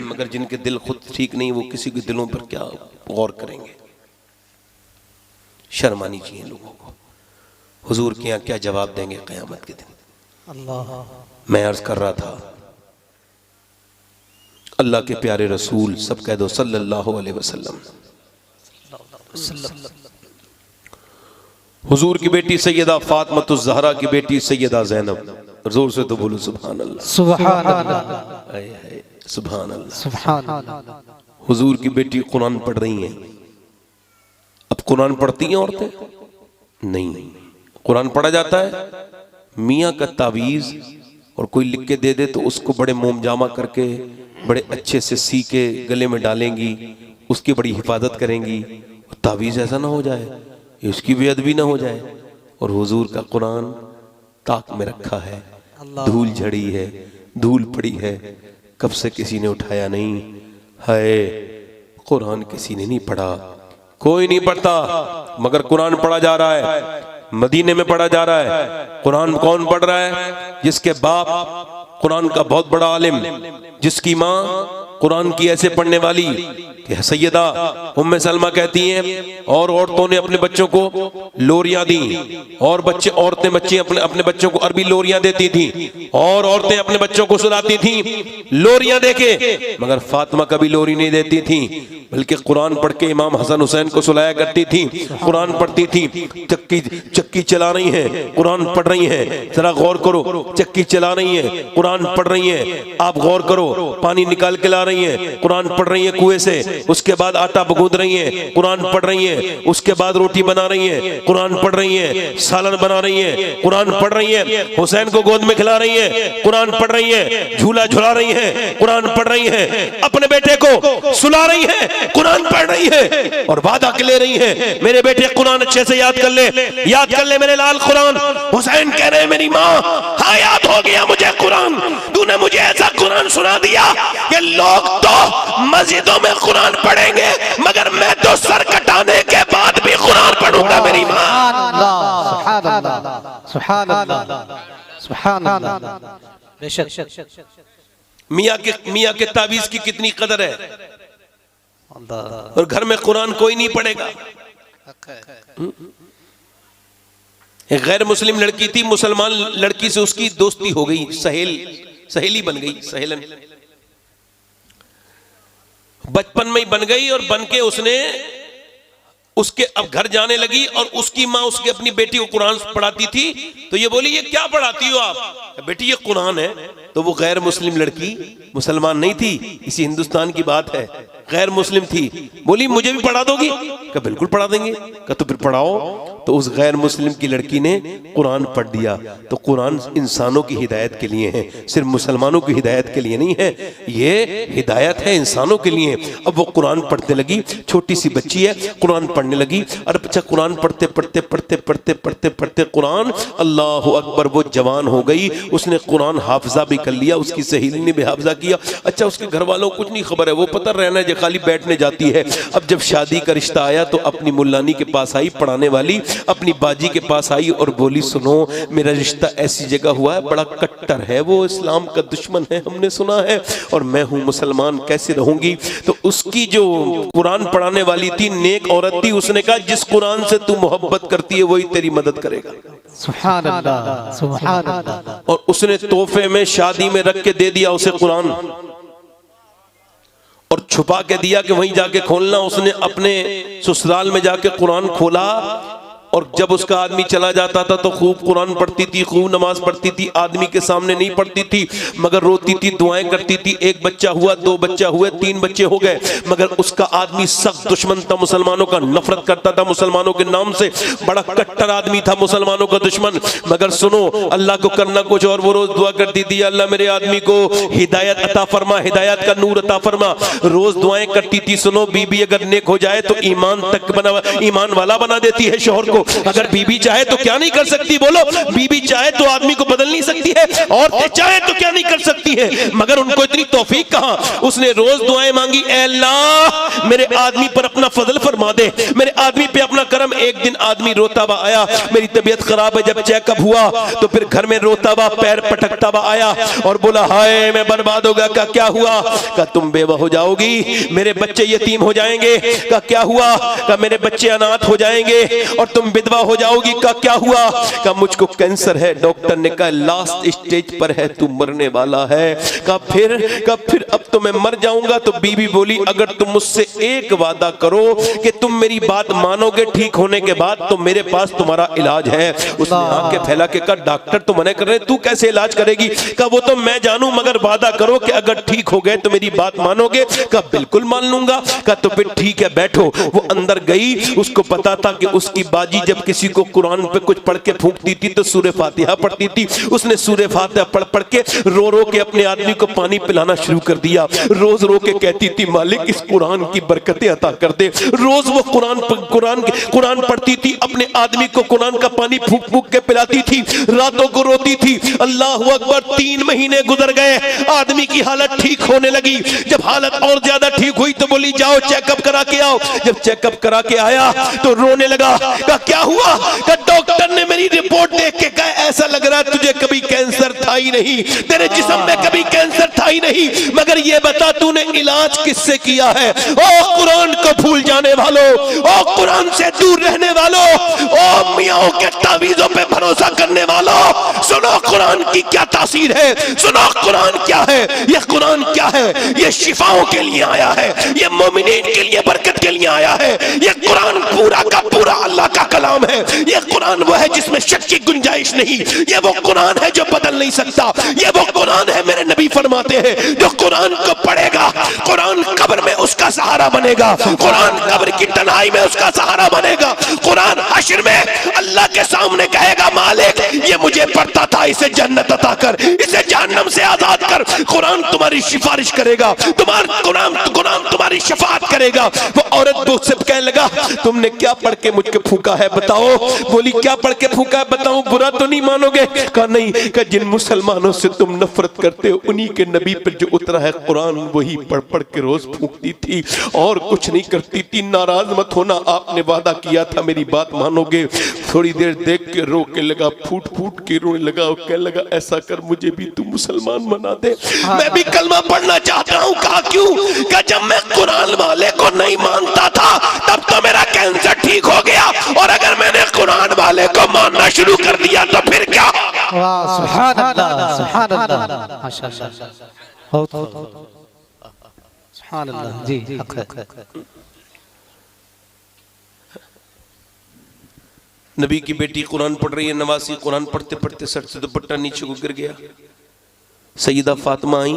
मगर जिनके दिल खुद ठीक नहीं, वो किसी के दिलों पर क्या गौर करेंगे। शर्म आनी चाहिए लोगों को। हुजूर के यहाँ क्या जवाब देंगे क़यामत के दिन? मैं अर्ज कर रहा था, अल्लाह के प्यारे रसूल, सब कह दो सल्लल्लाहु अलैहि वसल्लम, हुजूर की बेटी सैयदा फातिमा ज़हरा की बेटी सैयदा ज़ैनब, जोर से तो बोलो सुभान अल्लाह, सुभान अल्लाह, सुभान अल्लाह, सुभान अल्लाह। हुजूर की बेटी कुरान पढ़ रही हैं। अब कुरान पढ़ती हैं औरतें? नहीं। कुरान पढ़ा जाता है, मियाँ का तावीज़ और कोई लिख के दे दे तो उसको बड़े मोमजामा करके बड़े अच्छे से सी के गले में डालेंगी, उसकी बड़ी हिफाजत करेंगी। तावीज़ ऐसा ना हो जाए, इसकी बेअदबी ना हो जाए। और हुजूर का कुरान ताक में रखा है, धूल झड़ी है, धूल पड़ी है, कब से किसी ने उठाया नहीं है। कुरान किसी ने नहीं पढ़ा, कोई नहीं पढ़ता, मगर कुरान पढ़ा जा रहा है, मदीने में पढ़ा जा रहा है। कुरान कौन पढ़ रहा है? जिसके बाप कुरान का बहुत बड़ा आलिम, जिसकी माँ कुरान की ऐसे पढ़ने वाली कि सैयदा उम्मे सलमा कहती हैं और औरतों ने अपने बच्चों को लोरियां दी, और औरतें बच्चे अपने बच्चों को अरबी लोरियां देती थी, और औरतें अपने बच्चों को सुलाती थी लोरियां देके, मगर फातिमा कभी लोरी नहीं देती थी, बल्कि कुरान पढ़ के इमाम हसन हुसैन को सुलाया करती थी। कुरान पढ़ती थी, चक्की चला रही है, कुरान पढ़ रही है, जरा गौर करो, चक्की चला रही है, कुरान पढ़ रही है, आप गौर करो, पानी निकाल के ला रही है, कुरान पढ़ रही है कुएं से, उसके बाद आटा गूंद रही है, कुरान पढ़ रही है, उसके बाद रोटी बना रही है, कुरान पढ़ रही है, सालन बना रही है, कुरान पढ़ रही है, हुसैन को गोद में खिला रही है, कुरान पढ़ रही है, झूला झुला रही है, कुरान पढ़ रही है, अपने बेटे को सुला रही है, कुरान पढ़ रही है, और वादा के ले रही है मेरे बेटे कुरान अच्छे से याद कर ले मेरे लाल कुरान। हुसैन कह रहे हैं मेरी माँ, हाँ याद हो गया मुझे कुरान, तूने मुझे ऐसा कुरान सुना दिया कि लोग तो मस्जिदों में कुरान पढ़ेंगे, मगर मैं तो सर कटाने के बाद भी कुरान पढ़ूंगा मेरी माँ। सुभान अल्लाह, सुभान अल्लाह, सुभान अल्लाह। बेशक मियाँ के तावीज की कितनी कदर है, और घर में कुरान कोई नहीं पढ़ेगा। एक गैर मुस्लिम लड़की थी, मुसलमान लड़की से उसकी दोस्ती हो गई, सहेली बन गई, सहेलन बचपन में ही बन गई, और बन के उसके अब घर जाने लगी, और उसकी माँ उसकी अपनी बेटी को कुरान पढ़ाती थी, तो ये बोली ये क्या पढ़ाती हो आप? बेटी ये कुरान है। तो वो गैर मुस्लिम लड़की, मुसलमान नहीं थी, इसी हिंदुस्तान की बात है, गैर मुस्लिम थी, बोली मुझे भी पढ़ा दोगी? कहा बिल्कुल पढ़ा देंगे। कहा तो फिर पढ़ाओ। तो उस गैर मुस्लिम की लड़की ने कुरान पढ़ दिया। तो कुरान इंसानों की हिदायत के लिए है, सिर्फ मुसलमानों की हिदायत के लिए नहीं है, ये हिदायत है इंसानों के लिए। अब वो कुरान पढ़ने लगी, छोटी सी बच्ची है, कुरान पढ़ने लगी, और बच्चा कुरान पढ़ते पढ़ते पढ़ते पढ़ते पढ़ते पढ़ते कुरान, अल्लाह अकबर, वो जवान हो गई, उसने कुरान हाफजा भी कर लिया, उसकी सहेली ने भी हाफजा किया। अच्छा, उसके घर वालों को कुछ नहीं खबर है, वो पता रहना है खाली बैठने जाती है। अब जब शादी का रिश्ता आया तो अपनी मुल्लानी के पास आई, पढ़ाने वाली अपनी बाजी के पास आई और बोली सुनो मेरा रिश्ता ऐसी जगह हुआ है, बड़ा कट्टर है, वो इस्लाम का दुश्मन है, हमने सुना है, और मैं हूं मुसलमान, कैसे रहूंगी? तो उसकी जो कुरान पढ़ाने वाली थी, नेक औरत थी, उसने कहा जिस कुरान से तू मोहब्बत करती है वही तेरी मदद करेगा। सुभान अल्लाह, सुभान अल्लाह। और उसने तोहफे में शादी में रख के दे दिया उसे कुरान, और छुपा के दिया कि वहीं जाके खोलना। उसने अपने ससुराल में जाके कुरान खोला, और जब उसका आदमी चला जाता था तो खूब कुरान पढ़ती थी, खूब नमाज पढ़ती थी, आदमी के सामने नहीं पढ़ती थी, मगर रोती थी, दुआएं करती थी। एक बच्चा हुआ, 2 बच्चे हुए, 3 बच्चे हो गए, मगर उसका आदमी सख्त दुश्मन था मुसलमानों का, नफरत करता था मुसलमानों के नाम से, बड़ा कट्टर आदमी था, मुसलमानों का दुश्मन। मगर सुनो, अल्लाह को करना कुछ और, वो रोज दुआ करती थी, अल्लाह मेरे आदमी को हिदायत अता फरमा, हिदायत का नूर अता फरमा। रोज दुआएं करती थी। सुनो, बीबी अगर नेक हो जाए तो ईमान वाला बना देती है शोहर को। अगर बीबी चाहे तो क्या नहीं कर सकती? बोलो, बीबी चाहे तो आदमी को बदल नहीं सकती है, और चाहे तो क्या नहीं कर सकती है, मगर उनको इतनी तौफीक कहां। उसने रोज दुआएं मांगी, ऐ अल्लाह मेरे आदमी पर अपना फजल फरमा दे, मेरे आदमी पे अपना करम। एक दिन आदमी रोता हुआ आया, मेरी तबीयत खराब है, जब चेकअप हुआ तो फिर घर में रोता हुआ, पैर पटकता हुआ आया और बोला हाय मैं बर्बाद हो गया। का क्या हुआ? का तुम बेवा हो जाओगी, मेरे बच्चे यतीम हो जाएंगे। का क्या हुआ? का मेरे बच्चे अनाथ हो जाएंगे और तुम विधवा हो जाओगी। का क्या हुआ? का मुझको कैंसर है, डॉक्टर ने कहा लास्ट स्टेज पर है, तू मरने वाला है। का फिर अब तो मैं मर जाऊंगा। तो बीबी बोली अगर तुम मुझसे एक वादा करो कि तुम मेरी बात मानोगे ठीक होने के बाद, तो मेरे पास तुम्हारा इलाज है। उसने आंखें फैला के कहा डॉक्टर तो मना कर रहे, तू कैसे इलाज करेगी? का वो तो मैं जानू, मगर वादा करो कि अगर ठीक हो गए तो मेरी बात मानोगे। का बिल्कुल मान लूंगा। का तो फिर ठीक है बैठो। वो अंदर गई, उसको पता था कि उसकी बाजी जी जब किसी को कुरान पे कुछ पढ़ के फूंकती थी तो सूरह फातिहा पढ़ती थी। उसने सूरह फातिहा पढ़ पढ़ के रो रो के अपने आदमी को पानी पिलाना शुरू कर दिया। रोज रो के कहती थी मालिक इस कुरान की बरकतें अता कर दे। रोज वो कुरान पढ़ती थी, अपने आदमी को कुरान का पानी फूंक फूंक के पिलाती थी, रातों को रोती थी। अल्लाह अकबर। 3 महीने गुजर गए, आदमी की हालत ठीक होने लगी। जब हालत और ज्यादा ठीक हुई तो बोली जाओ चेकअप करा के आओ। जब चेकअप करा के आया तो रोने लगा। कहा क्या हुआ? कहा डॉक्टर ने मेरी रिपोर्ट देख के कहा ऐसा लग रहा है तुझे कभी कैंसर था ही नहीं, तेरे जिस्म में कभी कैंसर था ही नहीं, मगर ये बता तूने इलाज किससे किया है? ओ कुरान को भूल जाने वालों, ओ कुरान से दूर रहने वालों, ओ मियाओं के तावीज़ों पे भरोसा करने वालों, सुनो कुरान की क्या तासीर है, सुनो कुरान क्या है। ये कुरान क्या है? ये शिफाओं के लिए आया है, ये मोमिनीन के लिए बरकत के लिए आया है। ये कुरान पूरा का पूरा अल्लाह का कलाम है। ये कुरान वो है जिसमें शक की गुंजाइश नहीं। ये वो कुरान है जो बदल नहीं सकता। ये वो कुरान है, मेरे नबी फरमाते हैं, जो कुरान को पढ़ेगा कुरान कब्र में उसका सहारा बनेगा, कुरान कब्र की तन्हाई में उसका सहारा बनेगा। कुरान हश्र में अल्लाह के सामने कहेगा मालिक ये मुझे पढ़ता था, इसे जन्नत अता कर, इसे जहन्नम से आजाद कर। कुरान तुम्हारी सिफारिश करेगा, कुरान तुम्हारी शफाअत करेगा। वो औरत मुझसे कहने लगा तुमने क्या पढ़ के मुझको फूंका है बताओ? बोली क्या पढ़ के फूंका है बताऊं, बुरा तो नहीं मानोगे? कहा नहीं। कहा जिन मुसलमानों से तुम नफरत करते हो उन्हीं के नबी पर जो उतरा है कुरान वही पढ़ पढ़ के रोज फूंकती थी और कुछ नहीं करती थी। नाराज मत होना, आपने वादा किया था मेरी बात मानोगे। थोड़ी देर देख के रो के लगा, फूट फूट के रोने लगा और कहने लगा ऐसा कर मुझे भी तू मुसलमान बना दे, मैं भी कलमा पढ़ना चाहता हूँ। कहा क्यों? कहा जब मैं कुरान वाले को नहीं मानता था तब तो मेरा कैंसर ठीक हो गया, और अगर मैंने कुरान वाले को मानना शुरू कर दिया तो फिर क्या? वाह सुभान अल्लाह, सुभान अल्लाह, माशाअल्लाह, सुभान अल्लाह। जी हक है। नबी की बेटी कुरान पढ़ रही है, नवासी कुरान पढ़ते पढ़ते सर से दुपट्टा नीचे को गिर गया। सईदा फातिमा आई,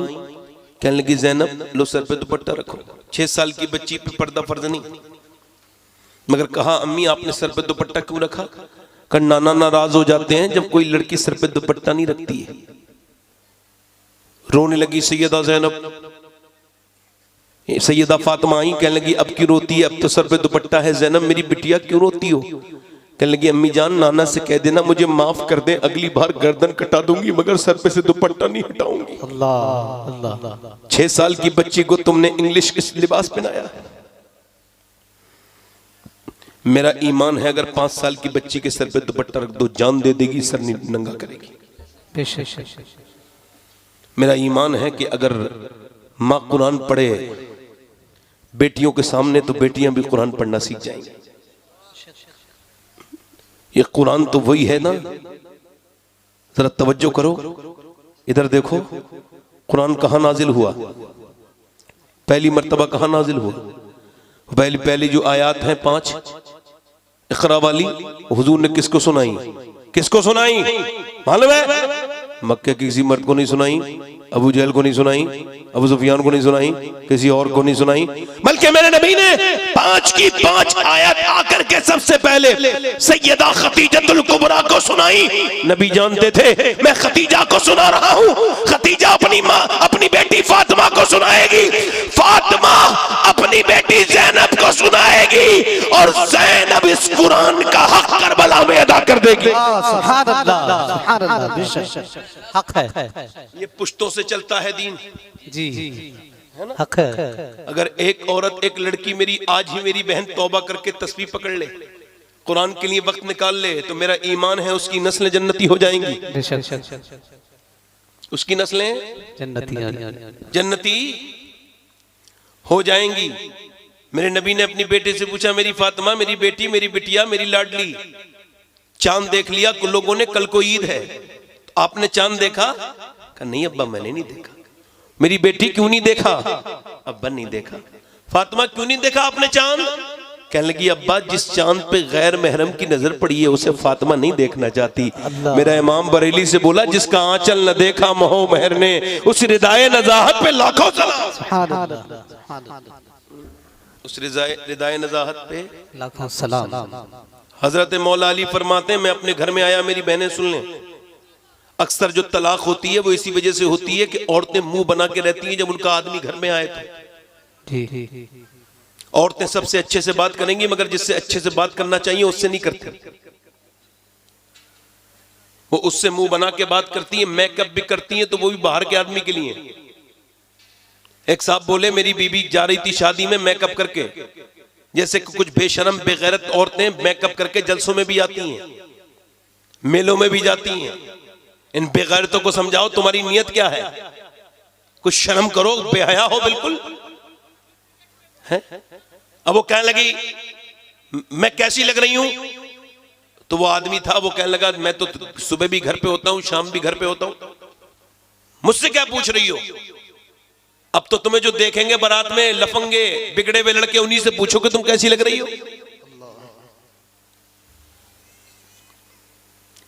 कहने लगी ज़ैनब लो सर पे दुपट्टा रखो। 6 साल की बच्ची पे पर्दा फर्ज नहीं, मगर कहा अम्मी आपने सर पे दुपट्टा क्यों रखा? कहा नाना नाराज हो जाते हैं जब कोई लड़की सर पे दुपट्टा नहीं रखती है। रोने लगी सैयदा ज़ैनब। सैयदा फातिमा आई, कहने लगी अब क्यों रोती है, अब तो सर पे दुपट्टा है। ज़ैनब मेरी बिटिया क्यों रोती हो? कहने लगी अम्मी जान नाना से कह देना मुझे माफ कर दे, अगली बार गर्दन कटा दूंगी मगर सर पे से दुपट्टा नहीं हटाऊंगी। अल्लाह अल्लाह। 6 साल की बच्ची को तुमने इंग्लिश किस लिबास पहनाया है? मेरा ईमान है अगर 5 साल की बच्ची के सर पे दुपट्टा रख दो जान दे देगी, सर नहीं नंगा करेगी। मेरा ईमान है कि अगर माँ कुरान पढ़े बेटियों के सामने तो बेटियां भी कुरान पढ़ना सीख जाएंगी। ये कुरान तो वही है ना, जरा तवज्जो करो, इधर देखो कुरान कहां नाजिल हुआ, पहली मर्तबा कहां नाजिल हुआ। पहली जो आयत हैं 5 इक़रा वाली, हुजूर ने किसको सुनाई? किसको सुनाई मालूम है? मक्के के किसी मर्द को नहीं सुनाई, अबू जहल को नहीं सुनाई, अबू सुफियान को नहीं सुनाई, किसी और को नहीं सुनाई, बल्कि मेरे नबी ने 5 की 5 आयत आकर के सबसे पहले सैयदा खतीजतुल कुबरा को सुनाई। नबी जानते थे मैं खतीजा को सुना रहा हूँ, खतीजा अपनी माँ अपनी बेटी फातिमा को सुनाएगी, फातिमा अपनी बेटी ज़ैनब को सुनाएगी, और ज़ैनब इस कुरान का हक करबला में अदा कर देगी। सुभान अल्लाह, सुभान अल्लाह, बेशक हक है। ये पुश्तों से चलता है दीन जी है ना, हक है। अगर एक औरत एक लड़की मेरी आज ही मेरी बहन तौबा करके तस्बीह पकड़ ले, कुरान के लिए वक्त निकाल ले, तो मेरा ईमान है उसकी नस्लें जन्नती हो जाएंगी। उसकी नस्लें जन्नती हो जाएंगी। मेरे नबी ने अपनी बेटे से पूछा मेरी फातिमा, मेरी बेटी, मेरी बिटिया, मेरी लाडली, चांद देख लिया? कुछ लोगों ने कल को ईद है, तो आपने चांद देखा? कहा नहीं अब्बा मैंने नहीं देखा। मेरी बेटी क्यों नहीं देखा? अब्बा नहीं देखा। फातिमा क्यों नहीं देखा आपने चांद? कहने लगी अब्बा जिस चांद पे गैर महरम की नजर पड़ी है उसे फातिमा नहीं देखना चाहती। मेरा इमाम बरेली से बोला जिसका आंचल न देखा महो महर ने, उस रिदाए नजाहत पे लाखों सलाम। उस रिदाए नजाहत पे लाखों सलाम। हजरत मौला अली फरमाते हैं मैं अपने घर में आया, मेरी बहनें सुन लें, अक्सर जो तलाक होती है वो इसी वजह से होती है कि औरतें मुंह बना के रहती हैं जब उनका आदमी घर में आए तो। औरतें सबसे अच्छे से बात करेंगी मगर जिससे अच्छे से बात करना चाहिए उससे नहीं करती, वो उससे मुंह बना के बात करती है, मेकअप भी करती हैं तो वो भी बाहर के आदमी के लिए। एक साहब बोले मेरी बीबी जा रही थी शादी में मेकअप करके, जैसे कुछ बेशरम बेगैरत औरतें मेकअप करके जलसों में भी आती हैं, मेलों में भी जाती हैं। इन बेगैरतों को समझाओ तुम्हारी नियत क्या है, कुछ शर्म करो, बेहया हो बिल्कुल है? अब वो कहने लगी मैं कैसी लग रही हूं, तो वो आदमी था वो कहने लगा मैं तो सुबह भी घर पे होता हूं शाम भी घर पे होता हूं, मुझसे क्या पूछ रही हो? अब तो तुम्हें जो देखेंगे बारात में लफंगे बिगड़े हुए लड़के उन्हीं से पूछोगे तुम कैसी लग रही हो।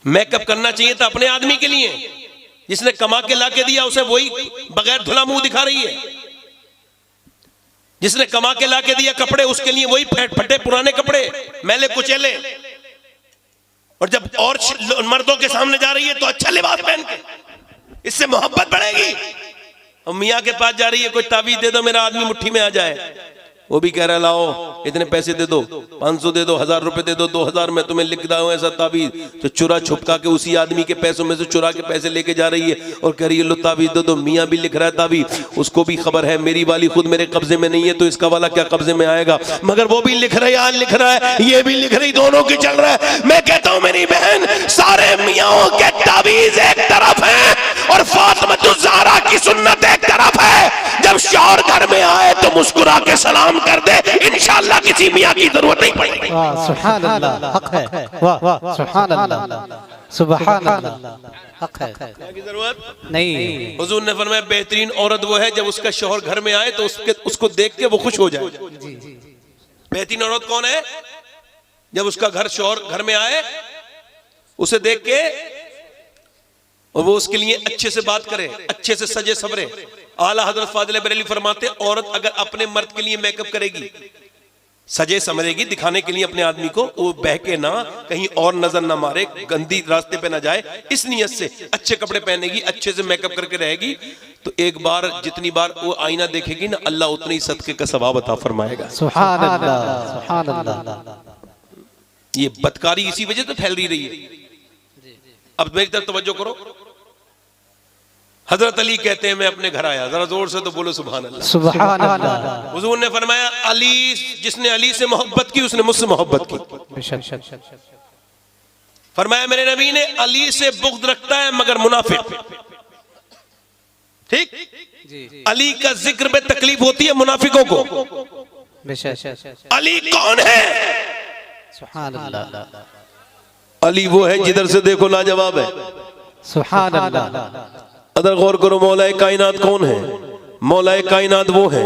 मेकअप करना चाहिए था अपने आदमी के लिए, जिसने कमा के ला के दिया उसे वही बगैर धुला मुंह दिखा रही है। जिसने कमा के ला के दिया कपड़े उसके लिए वही फटे पुराने कपड़े मैले कुचेले, और जब और मर्दों के सामने जा रही है तो अच्छा लिबास पहन के, इससे मोहब्बत बढ़ेगी। और मियाँ के पास जा रही है कोई ताबीज दे दो मेरा आदमी मुट्ठी में आ जाए, वो भी कह रहा है लाओ इतने पैसे दे दो, 500 दे दो, 1000 रुपए दे दो, 2000 में तुम्हें लिख रहा हूं ऐसा ताबीज, तो चुरा छुपका के उसी आदमी के पैसों में से चुरा के पैसे लेके जा रही है और कह रही है लो ताबीज दे दो। मियाँ भी लिख रहा है ताबीज, उसको भी खबर है मेरी वाली खुद मेरे कब्जे में नहीं है तो इसका वाला क्या कब्जे में आएगा, मगर वो भी लिख रहा है, लिख रहा है, ये भी लिख रही, दोनों की चल रहा है। मैं कहता हूं मेरी बहन सारे मियाओं के ताबीज एक तरफ है और फातिमा ज़हरा की सुन्नत एक तरफ है। जब शौहर घर में आए तो मुस्कुरा के सलाम कर दे, इंशाअल्लाह किसी मियाँ की जरूरत नहीं पड़ेगी। वाह सुभान अल्लाह, हक है, वाह वाह सुभान अल्लाह, सुभान अल्लाह, हक है, की जरूरत नहीं। हुजूर ने फरमाया बेहतरीन औरत वो है जब उसका शौहर घर में आए तो उसको देख के वो खुश हो जाए। बेहतरीन औरत कौन है? जब उसका शौहर घर में आए उसे देख के और वो उसके लिए अच्छे से बात करे, अच्छे से सजे सवरे। आला हजरत फाजिल बरेली फरमाते औरत अगर अपने मर्द के लिए मेकअप करेगी, सजे समरेगी दिखाने के लिए अपने आदमी को, वो बहके ना कहीं और नजर ना मारे, गंदी रास्ते पे ना जाए, इस नियत से अच्छे कपड़े पहनेगी, अच्छे से मेकअप करके रहेगी, तो एक बार जितनी बार वो आईना देखेगी ना अल्लाह उतनी सदके का सवाब अता फरमाएगा। सुभान अल्लाह, सुभान अल्लाह। ये बदकारी इसी वजह से फैल रही है। अब मेरी तरफ तवज्जो करो, हजरत अली कहते हैं मैं अपने घर आया, जरा जोर से तो बोलो सुभान अल्लाह, सुभान अल्लाह। हुजूर ने फरमाया अली, जिसने अली से मोहब्बत की उसने मुझसे मोहब्बत की। फरमाया मेरे नबी ने अली से बुग़्ज़ रखता है मगर मुनाफिक, ठीक, अली का जिक्र में तकलीफ होती है मुनाफिकों को। अली कौन है? सुभान अल्लाह। अली वो है जिधर से देखो लाजवाब है। सुभान अल्लाह। अगर गौर करो मौलाए कायनात कौन है? मौलाए कायनात वो है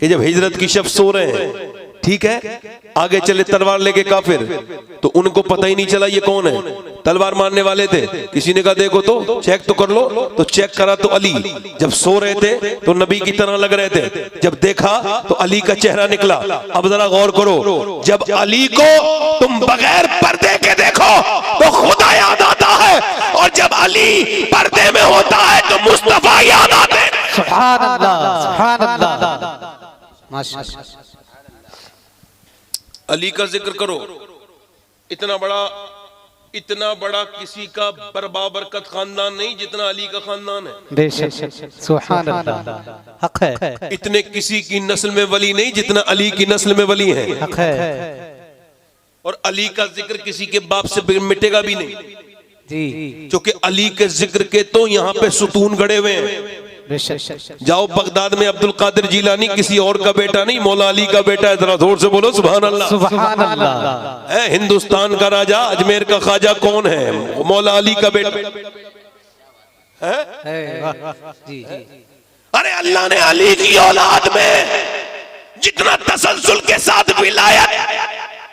कि जब हिजरत की शब सो रहे हैं, ठीक है, आगे चले तलवार लेके काफिर, तो उनको पता ही नहीं चला ये कौन है। तलवार मारने वाले थे, किसी ने कहा देखो तो चेक तो कर लो, तो चेक करा तो अली जब सो रहे थे तो नबी की तरह लग रहे थे, जब देखा तो अली का चेहरा निकला। अब जरा गौर करो, जब अली को तुम बगैर पर्दे के देखो तो खुदा याद आता है, और जब अली पर्दे में होता है तो मुस्तफा याद आते हैं। सुभान अल्लाह, सुभान अल्लाह, माशाअल्लाह। अली का जिक्र करो, इतना बड़ा किसी का बरबाबरकत खानदान नहीं जितना अली का खानदान है। बेशक, सुभान अल्लाह, हक है। इतने किसी की नस्ल में वली नहीं जितना अली की नस्ल में वली है। हक है। और अली का जिक्र किसी के बाप से मिटेगा भी नहीं जी, क्योंकि अली के जिक्र के तो यहाँ पे सुतून गड़े हुए हैं। जाओ बगदाद में अब्दुल कादिर जीलानी किसी और का बेटा नहीं, मौला अली का बेटा है। जरा जोर से बोलो सुभान अल्लाह, सुभान अल्लाह। है हिंदुस्तान का राजा अजमेर का ख्वाजा कौन है? मौला अली का बेटा है। जी, अरे अल्लाह ने अली की औलाद में जितना तसलसल के साथ विलायत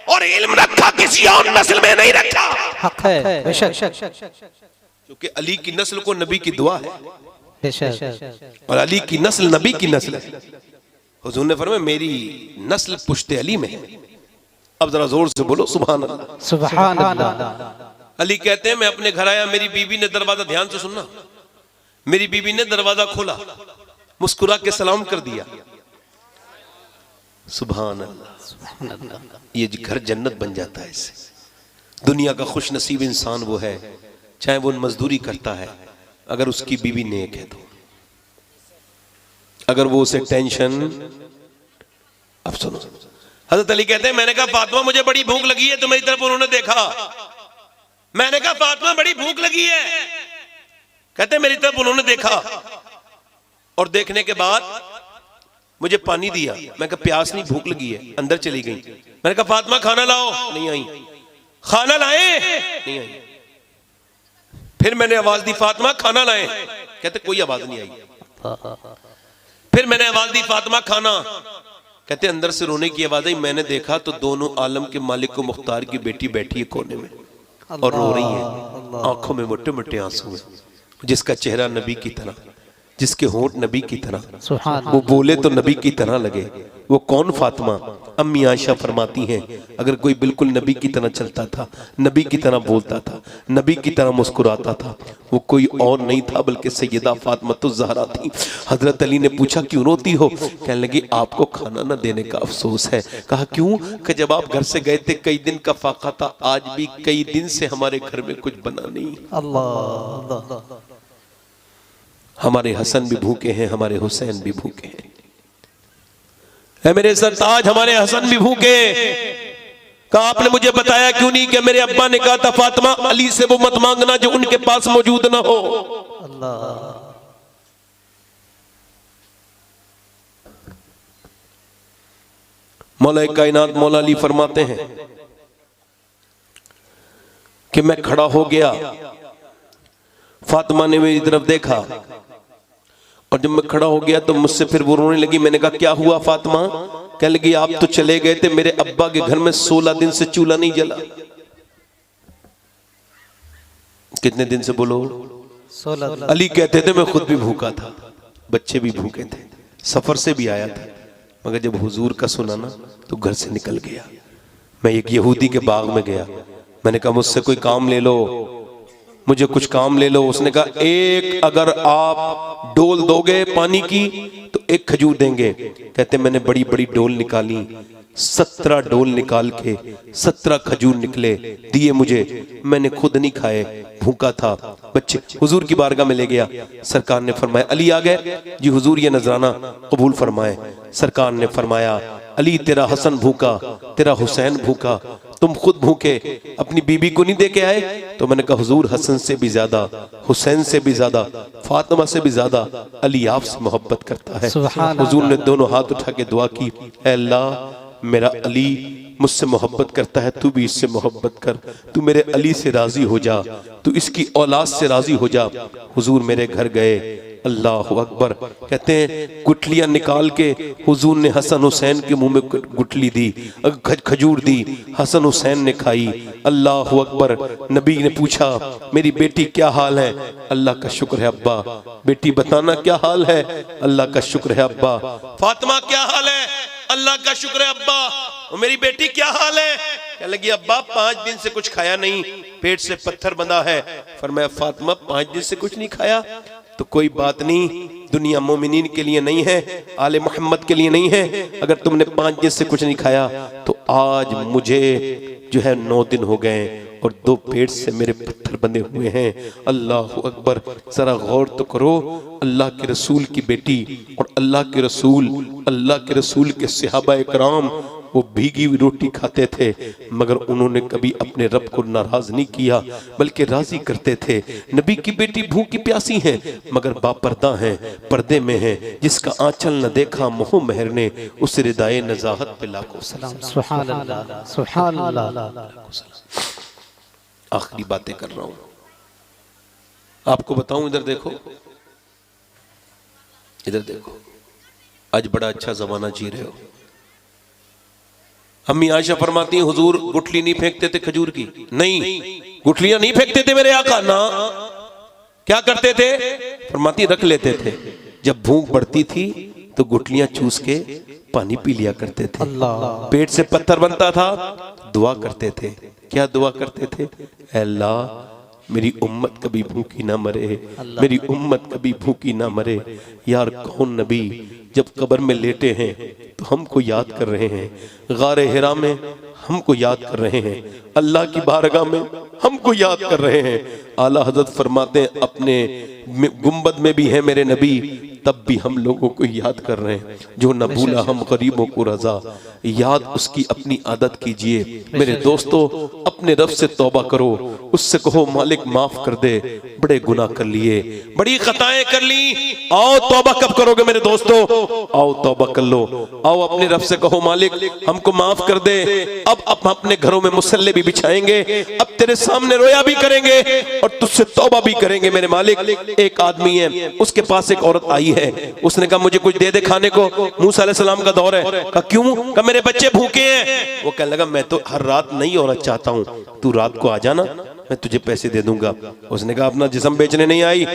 और इल्म रखा किसी और नस्ल में नहीं रखा। हक है, बेशक, क्योंकि अली की नस्ल को नबी की दुआ है, बेशक, और अली की नस्ल नबी की नस्ल है। हुजूर ने फरमाया मेरी नस्ल पुश्ते अली में है। अब जरा जोर से बोलो सुभान अल्लाह। सुभान अल्लाह। अली कहते हैं मैं अपने घर आया, मेरी बीवी ने दरवाजा, ध्यान से सुनना, मेरी बीवी ने दरवाजा खोला, मुस्कुरा के सलाम कर दिया। सुभान अल्लाह। ये घर जन्नत बन जाता है इससे। दुनिया का खुश नसीब इंसान वो है, चाहे वो मजदूरी करता है, अगर उसकी बीवी नेक है तो। अगर वो उसे टेंशन, अब सुनो, हजरत अली कहते हैं मैंने कहा फातिमा मुझे बड़ी भूख लगी है, तो मेरी तरफ उन्होंने देखा, मैंने कहा फातिमा बड़ी भूख लगी है, कहते मेरी तरफ उन्होंने देखा और देखने के बाद मुझे पानी दिया। मैं कहा प्यास नहीं, भूख लगी है। अंदर चली गई। मैंने कहा फातिमा खाना लाओ, नहीं आई। खाना लाए, नहीं आई। फिर मैंने आवाज दी फातिमा खाना लाए, कहते कोई आवाज नहीं आई। फिर मैंने आवाज दी फातिमा खाना, कहते अंदर से रोने की आवाज आई। मैंने देखा तो दोनों आलम के मालिक को मुख्तार की बेटी बैठी है कोने में और रो रही है, आंखों में मोटे मोटे आंसू हैं, जिसका चेहरा नबी की तरह, जिसके होंठ नबी की तरह, वो बोले तो नबी की तरह लगे। वो कौन? फातिमा। अम्मी आयशा फरमाती हैं अगर कोई बिल्कुल नबी की तरह चलता था, नबी की तरह बोलता था, नबी की तरह मुस्कुराता था, वो कोई और नहीं था बल्कि सैयदा फातिमा ज़हरा थी। हजरत अली ने पूछा क्यों रोती हो? कहने लगी आपको खाना न देने का अफसोस है। कहा क्यों? कि जब आप घर से गए थे कई दिन का फाका था, आज भी कई दिन से हमारे घर में कुछ बना नहीं। अल्लाह। हमारे हसन भी भूखे हैं, हमारे हुसैन भी भूखे हैं। है मेरे सरताज, हमारे हसन भी भूखे। कहा आपने मुझे बताया क्यों नहीं कि मेरे अब्बा ने कहा था फातिमा अली से वो मत मांगना जो उनके पास मौजूद ना हो। अल्लाह। मौला कायनात मौला अली फरमाते हैं कि मैं खड़ा हो गया, फातिमा ने मेरी तरफ देखा और जब मैं खड़ा हो गया तो मुझसे फिर वो रोने लगी। मैंने कहा क्या हुआ फातिमा? कहने लगी आप तो चले गए थे, मेरे अब्बा के घर में 16 दिन से चूल्हा नहीं जला। कितने दिन से बोलो? 16। अली कहते थे मैं खुद भी भूखा था, बच्चे भी भूखे थे, सफर से भी आया था, मगर जब हुजूर का सुना ना तो घर से निकल गया। मैं एक यहूदी के बाग में गया, मैंने कहा मुझसे कोई काम ले लो, मुझे कुछ काम ले लो। उसने कहा एक अगर आप डोल दोगे पानी की तो एक खजूर देंगे। कहते मैंने बड़ी बड़ी डोल निकाली, 17 डोल निकाल के 17 खजूर निकले, दिए मुझे, मैंने खुद नहीं खाए, भूखा था। बच्चे हुजूर की बारगाह में ले गया, सरकार ने फरमाया अली आ गए जी हुजूर ये नजराना कबूल फरमाए। सरकार ने फरमाया अली तेरा हसन भूखा, तेरा हुसैन भूखा, तुम खुद भूखे, अपनी बीबी को नहीं दे के आए? तो मैंने कहा हुजूर हसन से भी ज्यादा, हुसैन से भी ज्यादा, फातिमा से भी ज्यादा अली आपसे मोहब्बत करता है। हुजूर ने दोनों हाथ उठा के दुआ की, ऐ अल्लाह मेरा अली मुझसे मोहब्बत करता है, तू भी इससे मोहब्बत कर, तू मेरे अली से राजी हो जा, तू इसकी औलाद से राजी हो जा। हुजूर मेरे घर गए, अल्लाह अकबर। कहते हैं गुठलियां निकाल के हुजूर ने हसन हुसैन के मुंह में गुठली दी, खजूर दी, हसन हुसैन ने खाई। अल्लाह अकबर। नबी ने पूछा मेरी बेटी क्या हाल है? अल्लाह का शुक्र है अब्बा। बेटी बताना क्या हाल है? अल्लाह का शुक्र है अब्बा। फातिमा क्या हाल है? अल्लाह का शुक्र है अब्बा। और मेरी बेटी क्या हाल है? कहने लगी अब्बा 5 दिन से कुछ खाया नहीं, पेट से पत्थर बंधा है। फरमाया फातिमा 5 दिन से कुछ नहीं खाया तो कोई बात नहीं, दुनिया मोमिनीन के लिए नहीं है, आले मोहम्मद के लिए नहीं है। अगर तुमने 5 दिन से कुछ नहीं खाया तो आज मुझे जो है 9 दिन हो गए और 2 पेट से मेरे पत्थर बंधे हुए हैं। अल्लाह अकबर। जरा गौर तो करो, अल्लाह के रसूल की बेटी और अल्लाह के रसूल के सहाबा इकराम वो भीगी हुई रोटी खाते थे, मगर उन्होंने कभी अपने रब को नाराज नहीं किया बल्कि राजी करते थे। नबी की बेटी भूखी प्यासी है मगर बापर्दा है, पर्दे में है, जिसका आंचल न देखा मोह मेहर ने, उस रिदाए नजाहत पे लाखों सलाम। सुभान अल्लाह, सुभान अल्लाह। आखिरी बातें कर रहा हूं, आपको बताऊं, इधर देखो, इधर देखो, आज बड़ा अच्छा जमाना जी रहे हो। अम्मी आयशा फरमाती हैं हुजूर गुठली नहीं फेंकते थे खजूर की, नहीं गुठलियां नहीं फेंकते थे मेरे आका ना। क्या करते थे? फरमाती रख लेते थे, जब भूख बढ़ती थी तो गुठलियां चूस के पानी पी लिया करते थे। अल्लाह। पेट से पत्थर बनता था, दुआ करते थे। क्या दुआ करते थे? ऐ अल्लाह मेरी उम्मत कभी भूखी ना मरे, मेरी उम्मत कभी भूखी ना मरे। यार कौन नबी जब कब्र में लेटे हैं तो हमको याद कर रहे हैं, गारे हिरा में हमको याद कर रहे हैं, अल्लाह की बारगाह में हमको याद कर रहे हैं। आला हजरत फरमाते हैं अपने गुंबद में भी है मेरे नबी, तब भी हम लोगों को याद कर रहे हैं। जो न भूला हम गरीबों को रजा, याद उसकी अपनी आदत कीजिए। मेरे दोस्तों अपने रब से तौबा करो, उससे कहो मालिक माफ कर दे, बड़े गुनाह कर लिए, बड़ी खताएं कर ली। आओ तौबा कब करोगे मेरे दोस्तों? आओ तौबा कर लो। आओ अपने रब से कहो मालिक हमको माफ कर दे। अब अपने घरों में मुसल्ले भी बिछाएंगे, अब तेरे सामने रोया भी करेंगे और तुझसे तौबा भी करेंगे मेरे मालिक। एक आदमी है, उसके पास एक औरत आई है, उसने कहा मुझे कुछ दे दे खाने को। मूसा अलैहि सलाम का दौर है। कहा क्यों? कहा मेरे बच्चे भूखे हैं। वो कहने लगा मैं तो हर रात नई औरत चाहता हूँ, तू रात को आ जाना, मैं तुझे पैसे दे दूंगा। उसने कहा अपना जिस्म बेचने नहीं आई,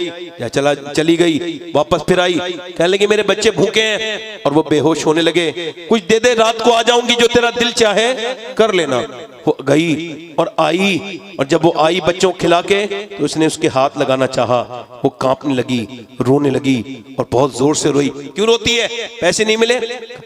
या चली गई। वापस फिर आई, कहने लगी मेरे बच्चे भूखे हैं, और वो बेहोश होने लगे। कुछ दे दे, रात को आ जाऊंगी, जो तेरा दिल चाहे कर लेना। वो गई और आई, और जब वो आई बच्चों को खिला के, तो उसने उसके हाथ लगाना चाहा, वो कांपने लगी, रोने लगी और बहुत जोर से रोई। क्यों रोती है? पैसे नहीं मिले?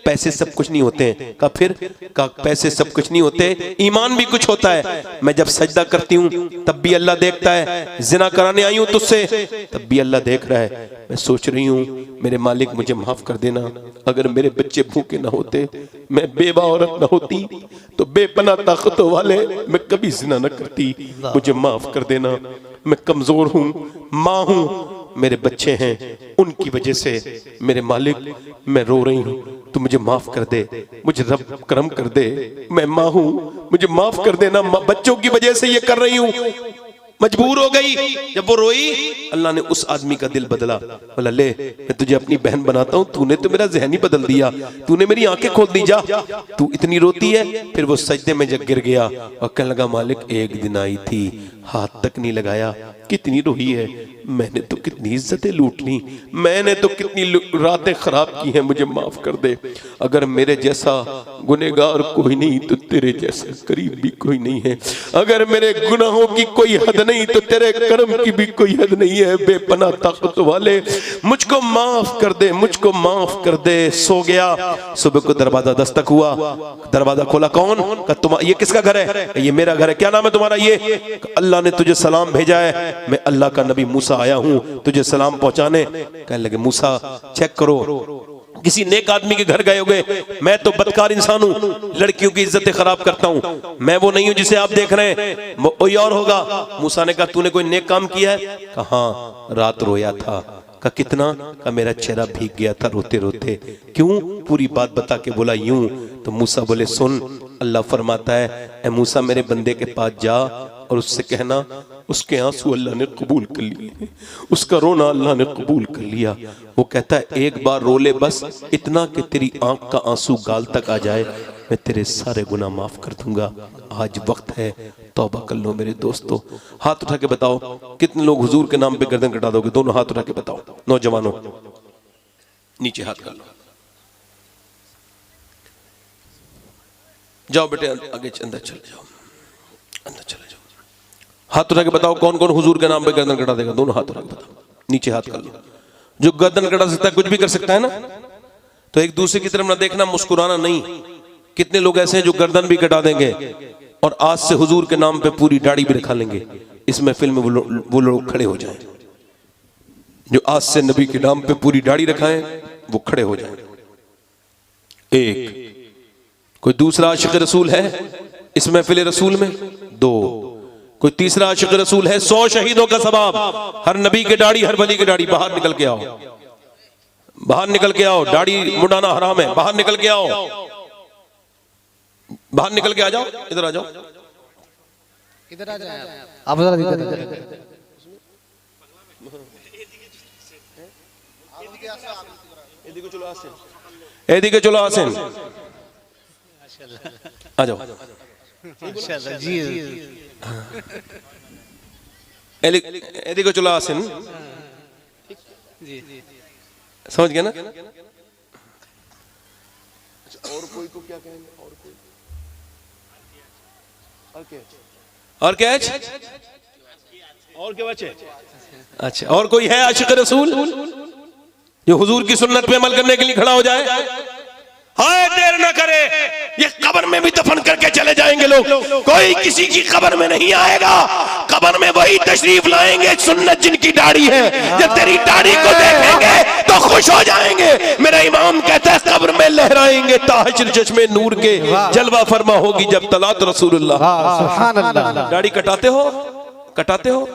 पैसे सब कुछ नहीं होते हैं। कहा फिर? कहा पैसे सब कुछ नहीं होते, ईमान भी कुछ होता है। मैं जब सजदा करती हूँ तब भी अल्लाह देखता है, जिना कराने आई हूँ तुझसे तब भी अल्लाह देख रहा है। मैं सोच रही हूँ मेरे मालिक मुझे माफ कर देना, अगर मेरे बच्चे भूखे ना होते, मैं बेवा औरत ना होती, तो बेपना ताकतों वाले मैं कभी जिना न करती। मुझे माफ कर देना, मैं कमजोर हूँ, माँ हूँ, मेरे बच्चे हैं, उनकी वजह से मेरे मालिक मैं रो रही हूँ, तू मुझे माफ कर दे, मुझे रब करम कर दे, मैं माँ हूँ, मुझे माफ कर देना, बच्चों की वजह से ये कर रही हूँ। मजबूर हो गई। जब वो रोई, अल्लाह ने उस आदमी का दिल बदला। बोला ले मैं तुझे अपनी बहन बनाता हूँ, तूने तो मेरा ज़हन ही बदल दिया, तूने मेरी आंखें खोल दी, जा तू इतनी रोती है। फिर वो सजदे में जग गिर गया और कहने लगा मालिक एक दिन आई थी, हाथ तक नहीं लगाया, कितनी रोई है, मैंने तो कितनी इज्जतें लूट ली, मैंने तो कितनी रातें खराब की हैं, मुझे माफ कर दे। अगर मेरे जैसा गुनहगार कोई नहीं तो तेरे जैसा करीब भी कोई नहीं है, अगर मेरे गुनाहों की कोई हद नहीं तो तेरे कर्म की भी कोई हद नहीं है। बेपनाह ताकत वाले मुझको माफ कर दे, मुझको माफ कर दे। सो गया। सुबह को दरवाजा दस्तक हुआ, दरवाजा खोला, कौन? तुम, ये किसका घर है? ये मेरा घर है। क्या नाम है तुम्हारा? ये अल्लाह ने तुझे सलाम भेजा है, मैं अल्लाह का नबी मूसा आया हूँ तुझे सलाम पहुंचाने। कहने लगे मूसा चेक करो, किसी नेक आदमी के घर गए होगे, मैं तो बदकार इंसान हूँ, लड़कियों की इज्जतें खराब करता हूँ, मैं वो नहीं हूँ जिसे आप देख रहे हैं, कोई और होगा। मूसा ने कहा तूने कोई नेक काम किया है? कहा हाँ, रात रोया था। कहा कितना? कहा मेरा चेहरा भीग गया था रोते रोते। क्यों? पूरी बात बता के बोला यूं। तो मूसा बोले सुन, अल्लाह फरमाता है ए मूसा मेरे बंदे के पास जा और उससे कहना उसके आंसू अल्लाह ने कबूल कर लिए, उसका रोना अल्लाह ने कबूल कर लिया। वो कहता है एक बार रो ले बस, इतना कि तेरी आंख का आंसू गाल तक आ जाए, मैं तेरे सारे गुनाह माफ कर दूंगा। आज वक्त है, तौबा कर लो मेरे दोस्तों। हाथ उठा के बताओ कितने लोग हुजूर के नाम पे गर्दन कटा दोगे? दोनों हाथ उठा के बताओ। नौजवानों नीचे हाथ कर लो, जाओ बेटे आगे अंदर चले जाओ, अंदर चले जाओ। हाथ उठा के बताओ कौन कौन हुजूर के नाम पे गर्दन कटा देगा? दोनों हाथ उठा के बताओ, नीचे हाथ कर लो। जो गर्दन कटा सकता है कुछ भी कर सकता है ना, तो एक दूसरे की तरफ ना देखना, मुस्कुराना नहीं। कितने लोग ऐसे हैं जो गर्दन भी कटा देंगे और आज से हुजूर के नाम पे पूरी दाढ़ी भी रखा लेंगे। इस महफिल में वो लोग खड़े हो जाएं जो आज से नबी के नाम पे पूरी दाढ़ी रखाएं, वो खड़े हो जाएं। एक कोई दूसरा आशिक रसूल है इस महफिल रसूल में? दो कोई तीसरा आशिक रसूल है? 100 शहीदों का सवाब। हर नबी के दाढ़ी, हर वली की दाढ़ी। बाहर निकल के आओ, बाहर निकल के आओ, दाढ़ी मुंडाना हराम है, बाहर निकल के आओ, बाहर निकल के आ जाओ, इधर आ जाओ, इधर आ जाए आप जरा इधर। एदी के चलो आसिन आ जाओ जी। एदी को चलो आसिन, समझ गया ना? और कोई को क्या कहेंगे? और कोई और क्या है? और क्या बचे? अच्छा, और कोई है आशिक रसूल जो हुजूर की सुन्नत पे अमल करने के लिए खड़ा हो जाए? हाय देर न करे, ये कब्र में भी दफन करके चले जाएंगे लोग, कोई किसी की कब्र में नहीं आएगा। कब्र में वही तशरीफ लाएंगे सुन्नत जिनकी दाढ़ी है। जब तेरी दाढ़ी को देखेंगे तो खुश हो जाएंगे। मेरा इमाम कहता है कब्र में लहराएंगे ताहिर चश्मे नूर के, जलवा फरमा होगी जब तलात रसूलुल्लाह। सुभान अल्लाह। दाढ़ी कटाते हो? कटाते हो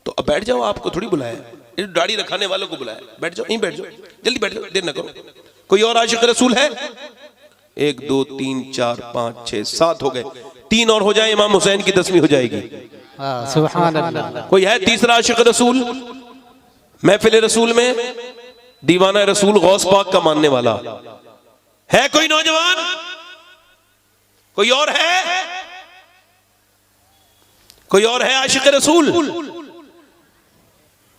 तो अब बैठ जाओ, आपको थोड़ी बुलाया, दाढ़ी रखाने वालों को बुलाया। बैठ जाओ, यहीं बैठ जाओ, जल्दी बैठ जाओ, देर न करो। कोई और आशिक रसूल है? 1 2 3 4 5 6 7 हो गए, 3 और हो जाए, इमाम हुसैन की 10वीं हो जाएगी। सुभान अल्लाह। कोई है तीसरा आशिक रसूल महफिल रसूल में? दीवाना रसूल गौस पाक का मानने वाला है कोई नौजवान? कोई और है? कोई और है आशिक रसूल?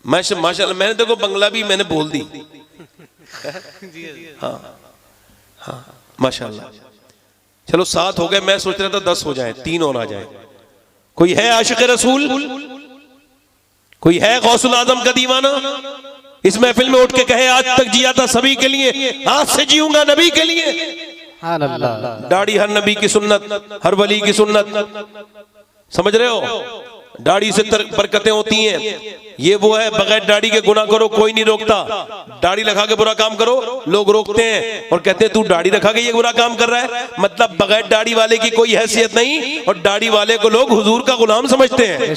माशाल्लाह, मैंने देखो बंगला भी मैंने बोल दी। हाँ हाँ माशाल्लाह। चलो 7 हो गए, मैं सोच रहा था 10 हो जाए, 3 और आ जाए। कोई है आशिक रसूल? कोई है गौसुल आजम का दीवाना? इस महफिल में उठ के कहे आज तक जिया था सभी के लिए, आज से जीऊंगा नबी के लिए। दाढ़ी हर नबी की सुन्नत, हर वली की सुन्नत, समझ रहे हो? दाढ़ी से बरकतें होती हैं। ये वो है, बगैर दाढ़ी के गुनाह करो कोई नहीं रोकता, दाढ़ी रखा के बुरा काम करो लोग रोकते हैं और कहते हैं तू दाढ़ी रखा के ये बुरा काम कर रहा है। मतलब बगैर दाढ़ी वाले की कोई हैसियत नहीं और दाढ़ी वाले को लोग हुजूर का गुलाम समझते हैं।